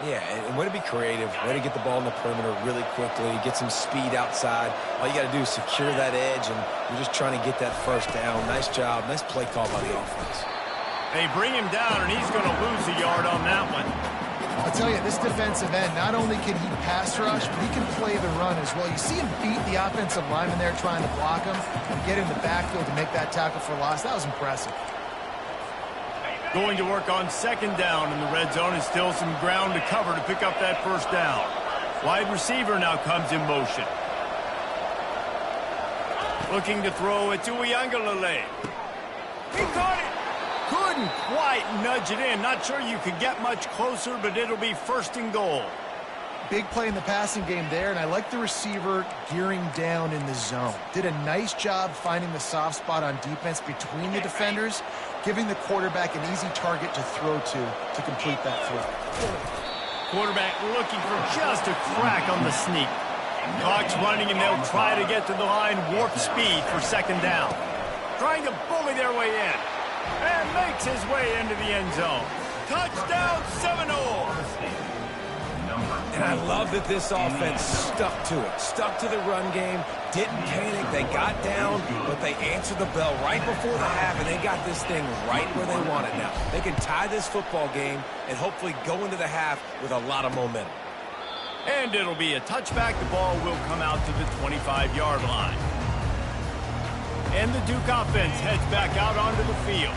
Yeah, and way to be creative, way to get the ball in the perimeter really quickly, get some speed outside. All you got to do is secure that edge, and you're just trying to get that first down. Nice job, nice play call by the offense. They bring him down, and he's going to lose a yard on that one. I'll tell you, this defensive end, not only can he pass rush, but he can play the run as well. You see him beat the offensive lineman there trying to block him and get in the backfield to make that tackle for loss. That was impressive. Going to work on second down in the red zone, and still some ground to cover to pick up that first down. Wide receiver now comes in motion. Looking to throw it to Uiagalelei. He caught it. Couldn't quite nudge it in. Not sure you could get much closer, but it'll be 1st and goal. Big play in the passing game there, and I like the receiver gearing down in the zone. Did a nice job finding the soft spot on defense between the defenders, giving the quarterback an easy target to throw to complete that throw. Quarterback looking for just a crack on the sneak. Clock's running, and they'll try to get to the line, warp speed for second down. Trying to bully their way in. And makes his way into the end zone. Touchdown, Seminoles! And I love that this offense stuck to it, stuck to the run game, didn't panic, they got down, but they answered the bell right before the half, and they got this thing right where they want it now. They can tie this football game and hopefully go into the half with a lot of momentum. And it'll be a touchback. The ball will come out to the 25-yard line. And the Duke offense heads back out onto the field.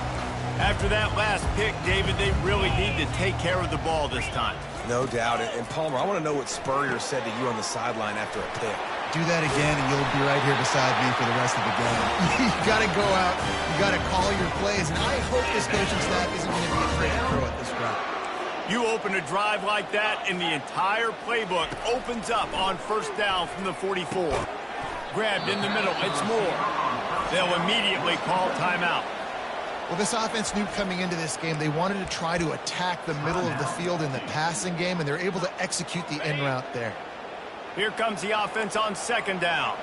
After that last pick, David, they really need to take care of the ball this time. No doubt. And Palmer, I want to know what Spurrier said to you on the sideline after a pick. Do that again, and you'll be right here beside me for the rest of the game. You got to go out. You got to call your plays, and I hope this coaching staff isn't going to be afraid to throw it this route. You open a drive like that, and the entire playbook opens up on first down from the 44. Grabbed in the middle. It's Moore. They'll immediately call timeout. Well, this offense knew coming into this game they wanted to try to attack the middle of the field in the passing game, and they're able to execute the in route there. Here comes the offense on second down.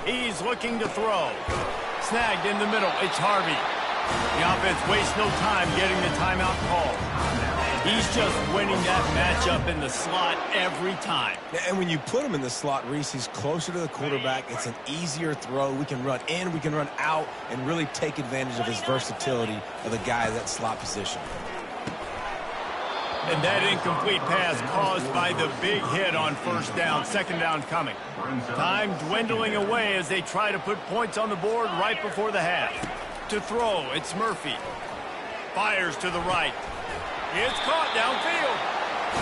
He's looking to throw. Snagged in the middle. It's Harvey. The offense wastes no time getting the timeout call. He's just winning that matchup in the slot every time. And when you put him in the slot, Reese, he's closer to the quarterback. It's an easier throw. We can run in, we can run out, and really take advantage of his versatility of the guy at that slot position. And that incomplete pass caused by the big hit on first down. Second down coming. Time dwindling away as they try to put points on the board right before the half. to throw. It's Murphy. Fires to the right. It's caught downfield.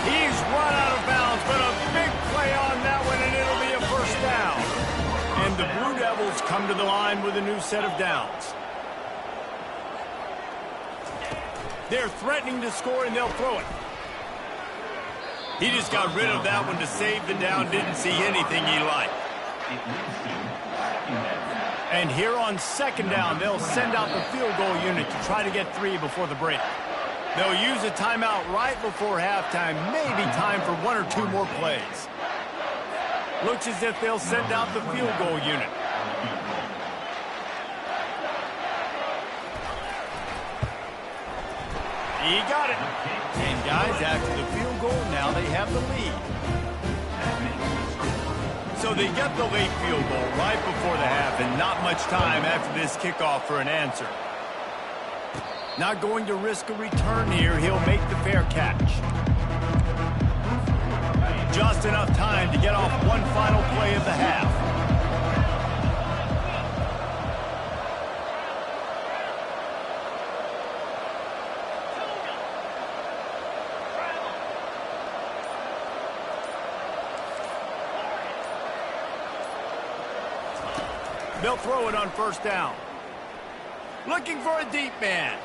He's run out of bounds, but a big play on that one, and it'll be a first down. And the Blue Devils come to the line with a new set of downs. They're threatening to score, and they'll throw it. He just got rid of that one to save the down. Didn't see anything he liked. And here on second down, they'll send out the field goal unit to try to get 3 before the break. They'll use a timeout right before halftime, maybe time for 1 or 2 more plays. Looks as if they'll send out the field goal unit. He got it. And guys, after the field goal, now they have the lead. So they get the late field goal right before the half, and not much time after this kickoff for an answer. Not going to risk a return here. He'll make the fair catch. Just enough time to get off one final play of the half. They'll throw it on first down. Looking for a deep man.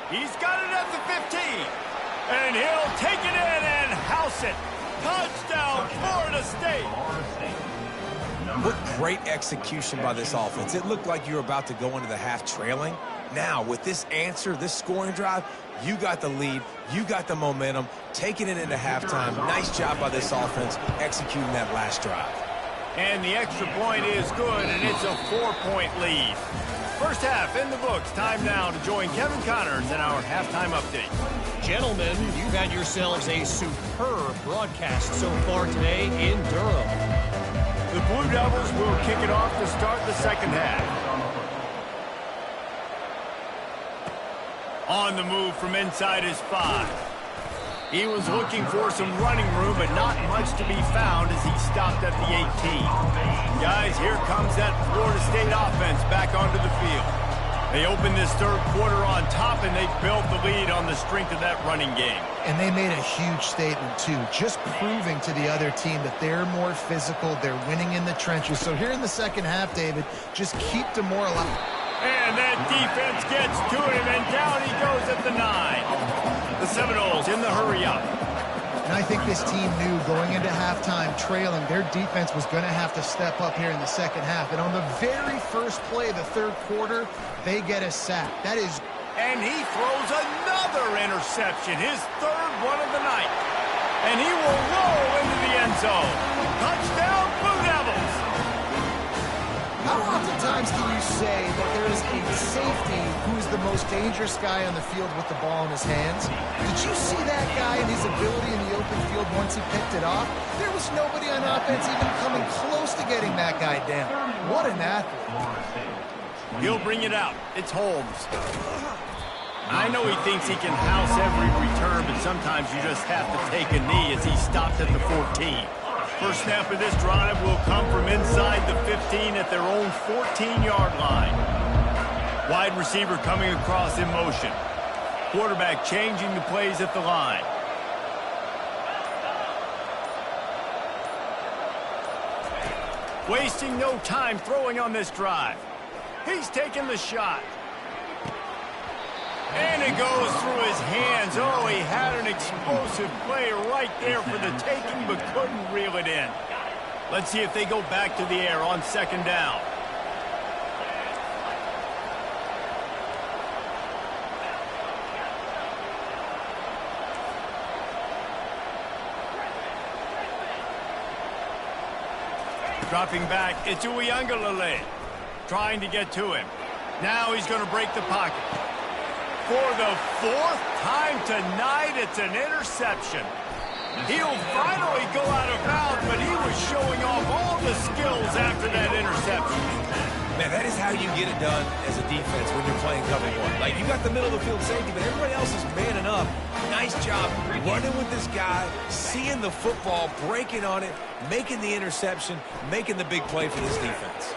He's got it at the 15. And he'll take it in and house it. Touchdown, Florida State. What great execution by this offense. It looked like you were about to go into the half trailing. Now, with this answer, this scoring drive, you got the lead, you got the momentum, taking it into halftime. Nice job by this offense executing that last drive. And the extra point is good, and it's a 4-point lead. First half in the books. Time now to join Kevin Connors in our halftime update. Gentlemen, you've had yourselves a superb broadcast so far today in Durham. The Blue Devils will kick it off to start the second half. On the move from inside his 5. He was looking for some running room, but not much to be found as he stopped at the 18. Guys, here comes that Florida State offense back onto the field. They opened this third quarter on top, and they built the lead on the strength of that running game. And they made a huge statement, too, just proving to the other team that they're more physical, they're winning in the trenches. So here in the second half, David, just keep demoralized. And that defense gets to him, and down he goes at the 9. The Seminoles in the hurry-up. And I think this team knew going into halftime trailing, their defense was going to have to step up here in the second half. And on the very first play of the third quarter, they get a sack. That is... And he throws another interception, his third one of the night. And he will roll into the end zone. Touchdown, Blue Devils! How oftentimes can you say that there is a safety who is the most dangerous guy on the field with the ball in his hands? Did you see that guy and his ability in the open field once he picked it off? There was nobody on offense even coming close to getting that guy down. What an athlete. He'll bring it out. It's Holmes. I know he thinks he can house every return, but sometimes you just have to take a knee as he stopped at the 14. First snap of this drive will come from inside the 15 at their own 14-yard line. Wide receiver coming across in motion. Quarterback changing the plays at the line. Wasting no time throwing on this drive. He's taking the shot. And it goes through his hands. Oh, he had an explosive play right there for the taking, but couldn't reel it in. Let's see if they go back to the air on second down. Dropping back, it's Uiagalelei trying to get to him. Now he's going to break the pocket. For the fourth time tonight, it's an interception. He'll finally go out of bounds, but he was showing off all the skills after that interception. Man, that is how you get it done as a defense when you're playing cover one. Like, you got the middle of the field safety, but everybody else is manning up. Nice job running with this guy, seeing the football, breaking on it, making the interception, making the big play for this defense.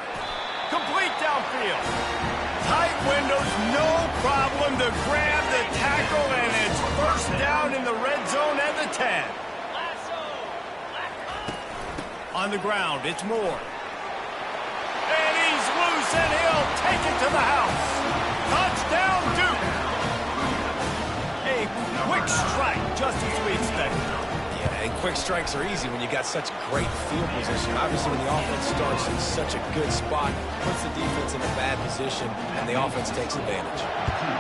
Complete downfield. Tight windows, no problem to grab the tackle, and it's first down in the red zone at the 10. On the ground, it's Moore. And he's loose, and he'll take it to the house. Touchdown, Duke. A quick strike, just as we expected. Yeah, and quick strikes are easy when you got such great field position. Obviously, when the offense starts in such a good spot, puts the defense in a bad position, and the offense takes advantage.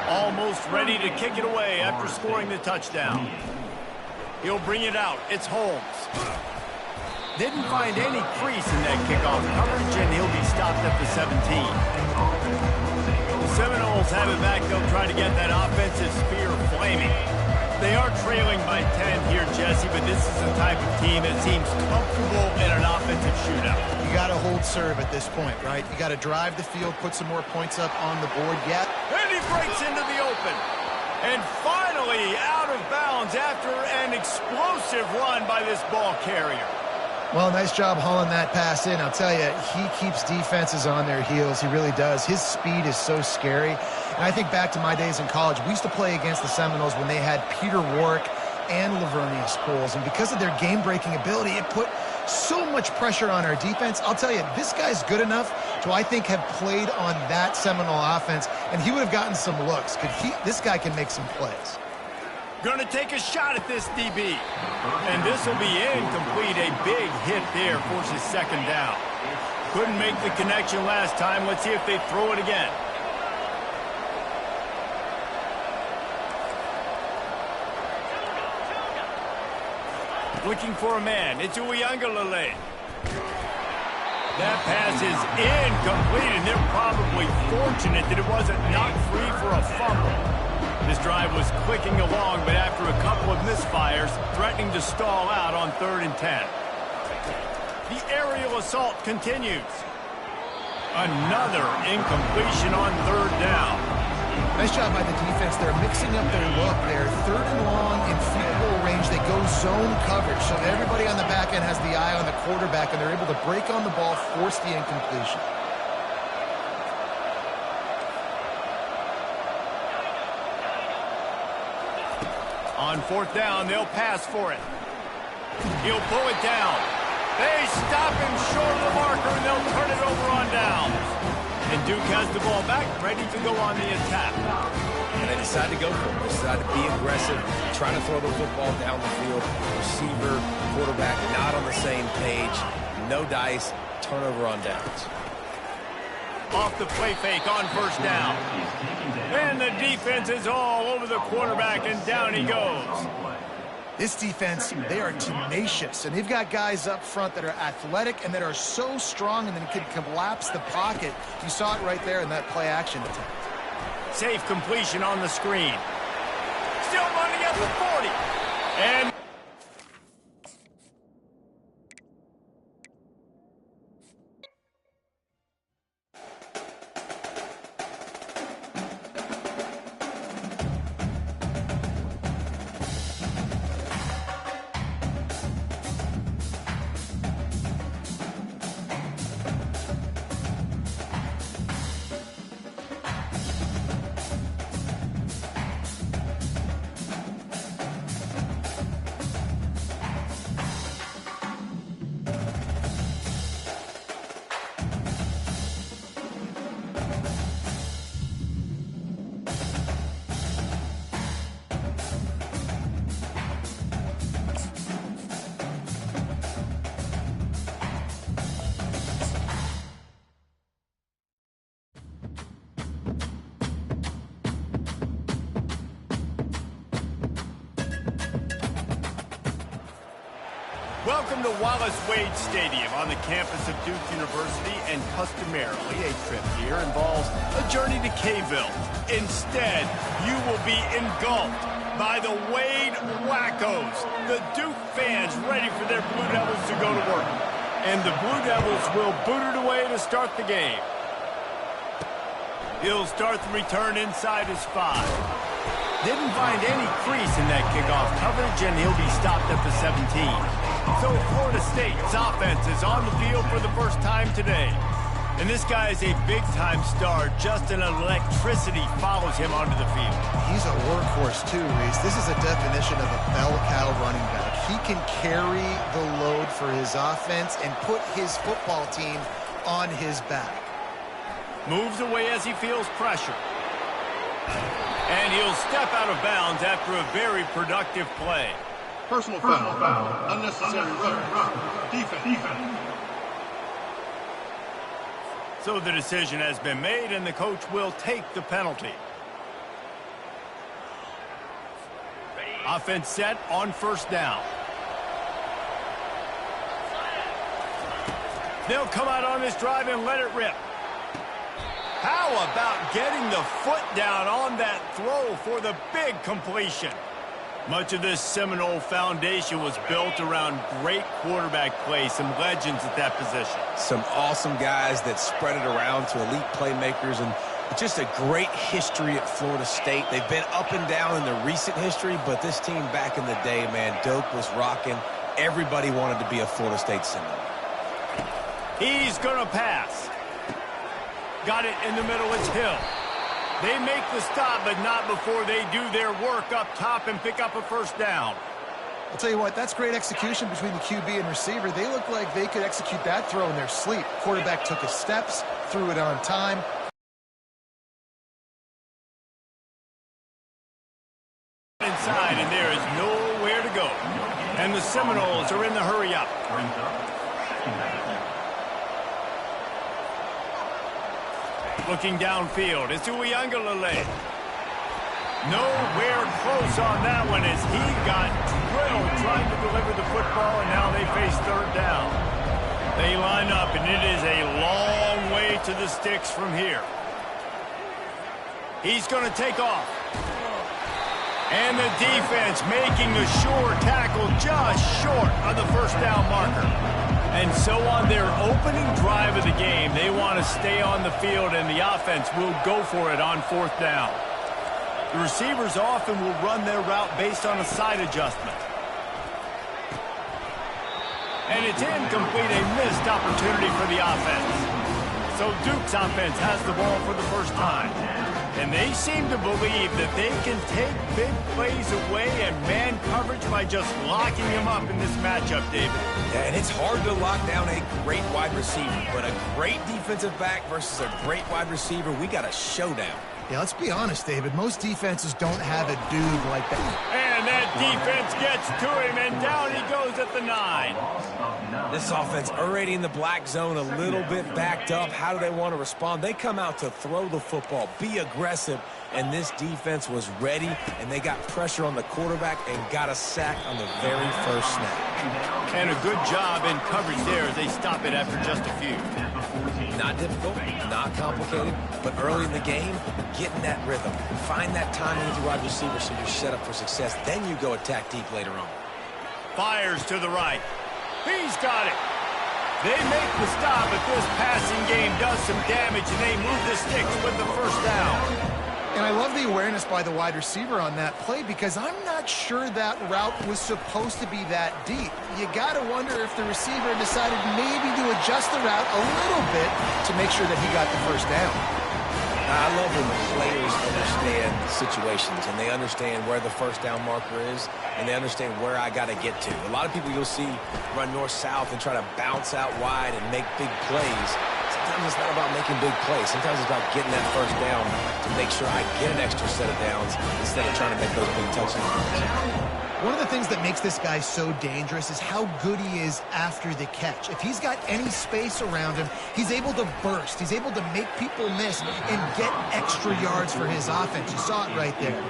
Almost ready to kick it away after scoring the touchdown. He'll bring it out. It's Holmes. Didn't find any crease in that kickoff coverage, and he'll be stopped at the 17. The Seminoles have it back. They'll try to get that offensive spear flaming. They are trailing by 10 here, Jesse, but this is the type of team that seems comfortable in an offensive shootout. You got to hold serve at this point, right? You got to drive the field, put some more points up on the board. Yeah. And he breaks into the open. And finally out of bounds after an explosive run by this ball carrier. Well, nice job hauling that pass in. I'll tell you, he keeps defenses on their heels. He really does. His speed is so scary. And I think back to my days in college. We used to play against the Seminoles when they had Peter Warrick and Lavernius Coles. And because of their game-breaking ability, it put so much pressure on our defense. I'll tell you, this guy's good enough to, I think, have played on that Seminole offense, and he would have gotten some looks. This guy can make some plays. Going to take a shot at this DB. And this will be incomplete. A big hit there forces second down. Couldn't make the connection last time. Let's see if they throw it again. Looking for a man. It's Uiagalelei. That pass is incomplete, and they're probably fortunate that it wasn't knocked free for a fumble. This drive was clicking along, but after a couple of misfires, threatening to stall out on 3rd and 10. The aerial assault continues. Another incompletion on 3rd down. Nice job by the defense. They're mixing up their look there. 3rd and long in field goal range. They go zone coverage, so everybody on the back end has the eye on the quarterback, and they're able to break on the ball, force the incompletion. On 4th down, they'll pass for it. He'll pull it down. They stop him short of the marker, and they'll turn it over on down. And Duke has the ball back, ready to go on the attack. And they decide to go for it. They decide to be aggressive, try to throw the football down the field. Receiver, quarterback, not on the same page. No dice, turnover on downs. Off the play fake on 1st down. And the defense is all over the quarterback, and down he goes. This defense, they are tenacious, and they've got guys up front that are athletic and that are so strong and then can collapse the pocket. You saw it right there in that play action attempt. Safe completion on the screen. Still running at the 40. And welcome to Wallace Wade Stadium on the campus of Duke University, and customarily a trip here involves a journey to K-Ville. Instead, you will be engulfed by the Wade Wackos, the Duke fans ready for their Blue Devils to go to work. And the Blue Devils will boot it away to start the game. He'll start the return inside his 5. Didn't find any crease in that kickoff coverage, and he'll be stopped at the 17. So Florida State's offense is on the field for the first time today. And this guy is a big-time star. Just an electricity follows him onto the field. He's a workhorse too, Reese. This is a definition of a bell cow running back. He can carry the load for his offense and put his football team on his back. Moves away as he feels pressure. And he'll step out of bounds after a very productive play. Personal foul. Unnecessary rough. Defense. So the decision has been made, and the coach will take the penalty. Offense set on first down. They'll come out on this drive and let it rip. How about getting the foot down on that throw for the big completion? Much of this Seminole foundation was built around great quarterback play, some legends at that position. Some awesome guys that spread it around to elite playmakers, and just a great history at Florida State. They've been up and down in the recent history, but this team back in the day, man, Doak was rocking. Everybody wanted to be a Florida State Seminole. He's going to pass. Got it in the middle. It's Hill. They make the stop, but not before they do their work up top and pick up a first down. I'll tell you what, that's great execution between the QB and receiver. They look like they could execute that throw in their sleep. Quarterback took his steps, threw it on time. Inside, and there is nowhere to go. And the Seminoles are in the hurry up. Looking downfield, it's Uiagalelei. Nowhere close on that one as he got drilled trying to deliver the football, and now they face third down. They line up, and it is a long way to the sticks from here. He's going to take off. And the defense making the sure tackle just short of the first down marker. And so on their opening drive of the game, they want to stay on the field, and the offense will go for it on fourth down. The receivers often will run their route based on a side adjustment. And it's incomplete, a missed opportunity for the offense. So Duke's offense has the ball for the first time. And they seem to believe that they can take big plays away and man coverage by just locking him up in this matchup, David. Yeah, and it's hard to lock down a great wide receiver, but a great defensive back versus a great wide receiver, we got a showdown. Yeah, let's be honest, David. Most defenses don't have a dude like that. And that defense gets to him, and down he goes at the 9. This offense already in the black zone, a little bit backed up. How do they want to respond? They come out to throw the football, be aggressive, and this defense was ready, and they got pressure on the quarterback and got a sack on the very first snap. And a good job in coverage there as they stop it after just a few. Not difficult, not complicated, but early in the game, getting that rhythm. Find that timing with your wide receiver so you're set up for success. Then you go attack deep later on. Fires to the right. He's got it. They make the stop, but this passing game does some damage, and they move the sticks with the first down. And I love the awareness by the wide receiver on that play because I'm not sure that route was supposed to be that deep. You got to wonder if the receiver decided maybe to adjust the route a little bit to make sure that he got the first down. I love when players understand situations and they understand where the first down marker is and they understand where I got to get to. A lot of people you'll see run north-south and try to bounce out wide and make big plays. Sometimes it's not about making big plays. Sometimes it's about getting that first down to make sure I get an extra set of downs instead of trying to make those big touchdowns. One of the things that makes this guy so dangerous is how good he is after the catch. If he's got any space around him, he's able to burst. He's able to make people miss and get extra yards for his offense. You saw it right there.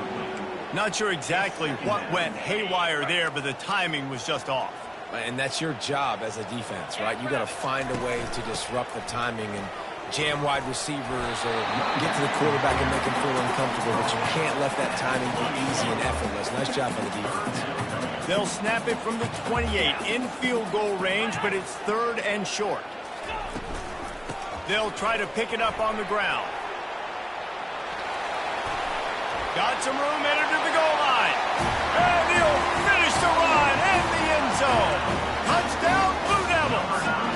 Not sure exactly what went haywire there, but the timing was just off. And that's your job as a defense, right? You got to find a way to disrupt the timing and jam wide receivers or get to the quarterback and make him feel uncomfortable, but you can't let that timing be easy and effortless. Nice job by the defense. They'll snap it from the 28 in field goal range, but it's third and short. They'll try to pick it up on the ground. Got some room, entered to the goal line. And he'll finish the run in the end zone. Touchdown, Blue Devils.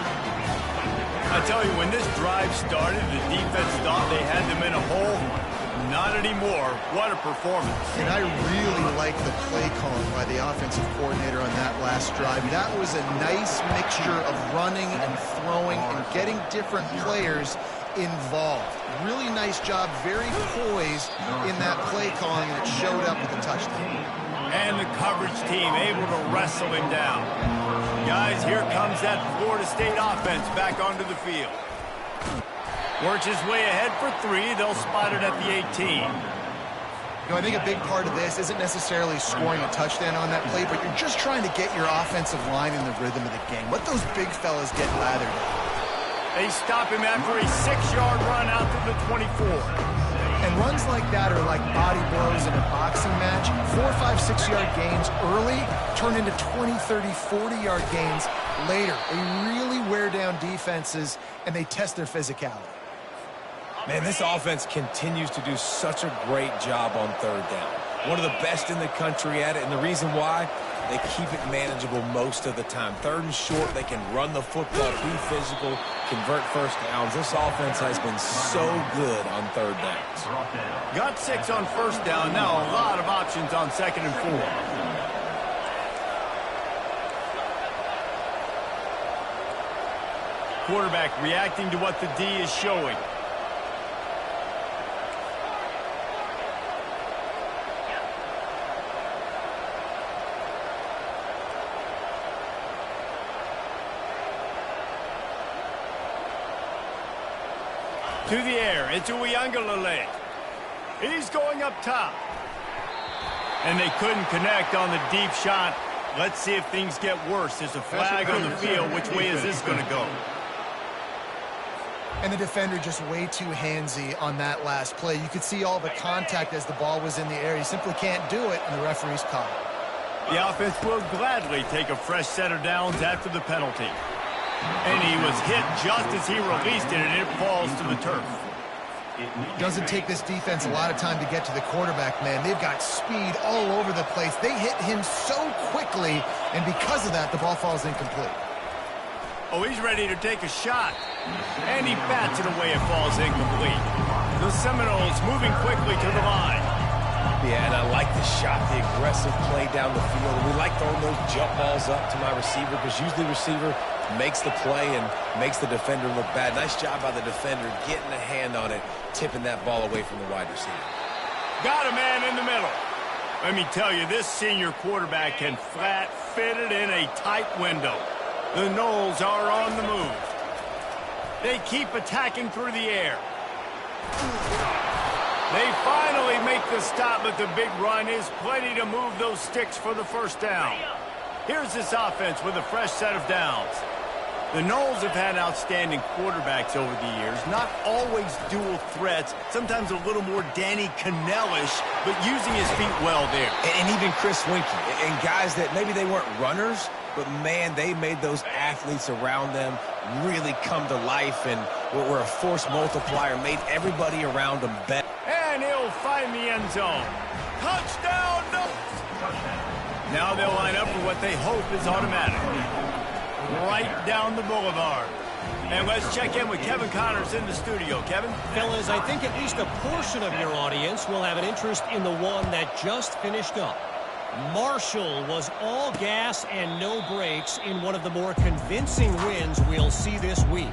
I tell you, when this drive started, the defense thought they had them in a hole. Not anymore. What a performance. And I really like the play calling by the offensive coordinator on that last drive. That was a nice mixture of running and throwing and getting different players involved. Really nice job, very poised in that play calling, and it showed up with a touchdown. And the coverage team able to wrestle him down. Guys, here comes that Florida State offense back onto the field. Works his way ahead for 3. They'll spot it at the 18. I think a big part of this isn't necessarily scoring a touchdown on that play, but you're just trying to get your offensive line in the rhythm of the game. Let those big fellas get lathered up. They stop him after a 6-yard run out to the 24. And runs like that are like body blows in a boxing match. 4, 5, 6-yard gains early turn into 20, 30, 40-yard gains later. They really wear down defenses, and they test their physicality. Man, this offense continues to do such a great job on third down. One of the best in the country at it, and the reason why, they keep it manageable most of the time. Third and short, they can run the football, be physical, convert first downs. This offense has been so good on third downs. Got 6 on first down. Now a lot of options on 2nd and 4. Quarterback reacting to what the D is showing. To the air, it's Uiagalelei. He's going up top. And they couldn't connect on the deep shot. Let's see if things get worse. There's a flag on the field. Which way is this going to go? And the defender just way too handsy on that last play. You could see all the contact as the ball was in the air. He simply can't do it, and the referee's caught it. The offense will gladly take a fresh set of downs after the penalty. And he was hit just as he released it, and it falls to the turf. Doesn't take this defense a lot of time to get to the quarterback, man. They've got speed all over the place. They hit him so quickly, and because of that, the ball falls incomplete. Oh, he's ready to take a shot. And he bats it away. It falls incomplete. The Seminoles moving quickly to the line. Yeah, and I like the shot, the aggressive play down the field. And we like throwing those jump balls up to my receiver because usually the receiver makes the play and makes the defender look bad. Nice job by the defender getting a hand on it, tipping that ball away from the wide receiver. Got a man in the middle. Let me tell you, this senior quarterback can flat fit it in a tight window. The Noles are on the move. They keep attacking through the air. They finally make the stop, but the big run is plenty to move those sticks for the first down. Here's this offense with a fresh set of downs. The Noles have had outstanding quarterbacks over the years, not always dual threats, sometimes a little more Danny Cannell-ish, but using his feet well there. And even Chris Winkie, and guys that maybe they weren't runners, but man, they made those athletes around them really come to life and were a force multiplier, made everybody around them better. And he'll find the end zone. Touchdown, Noles! Now they'll line up for what they hope is automatic. Right down the boulevard. And let's check in with Kevin Connors in the studio. Kevin? Fellas, I think at least a portion of your audience will have an interest in the one that just finished up. Marshall was all gas and no brakes in one of the more convincing wins we'll see this week.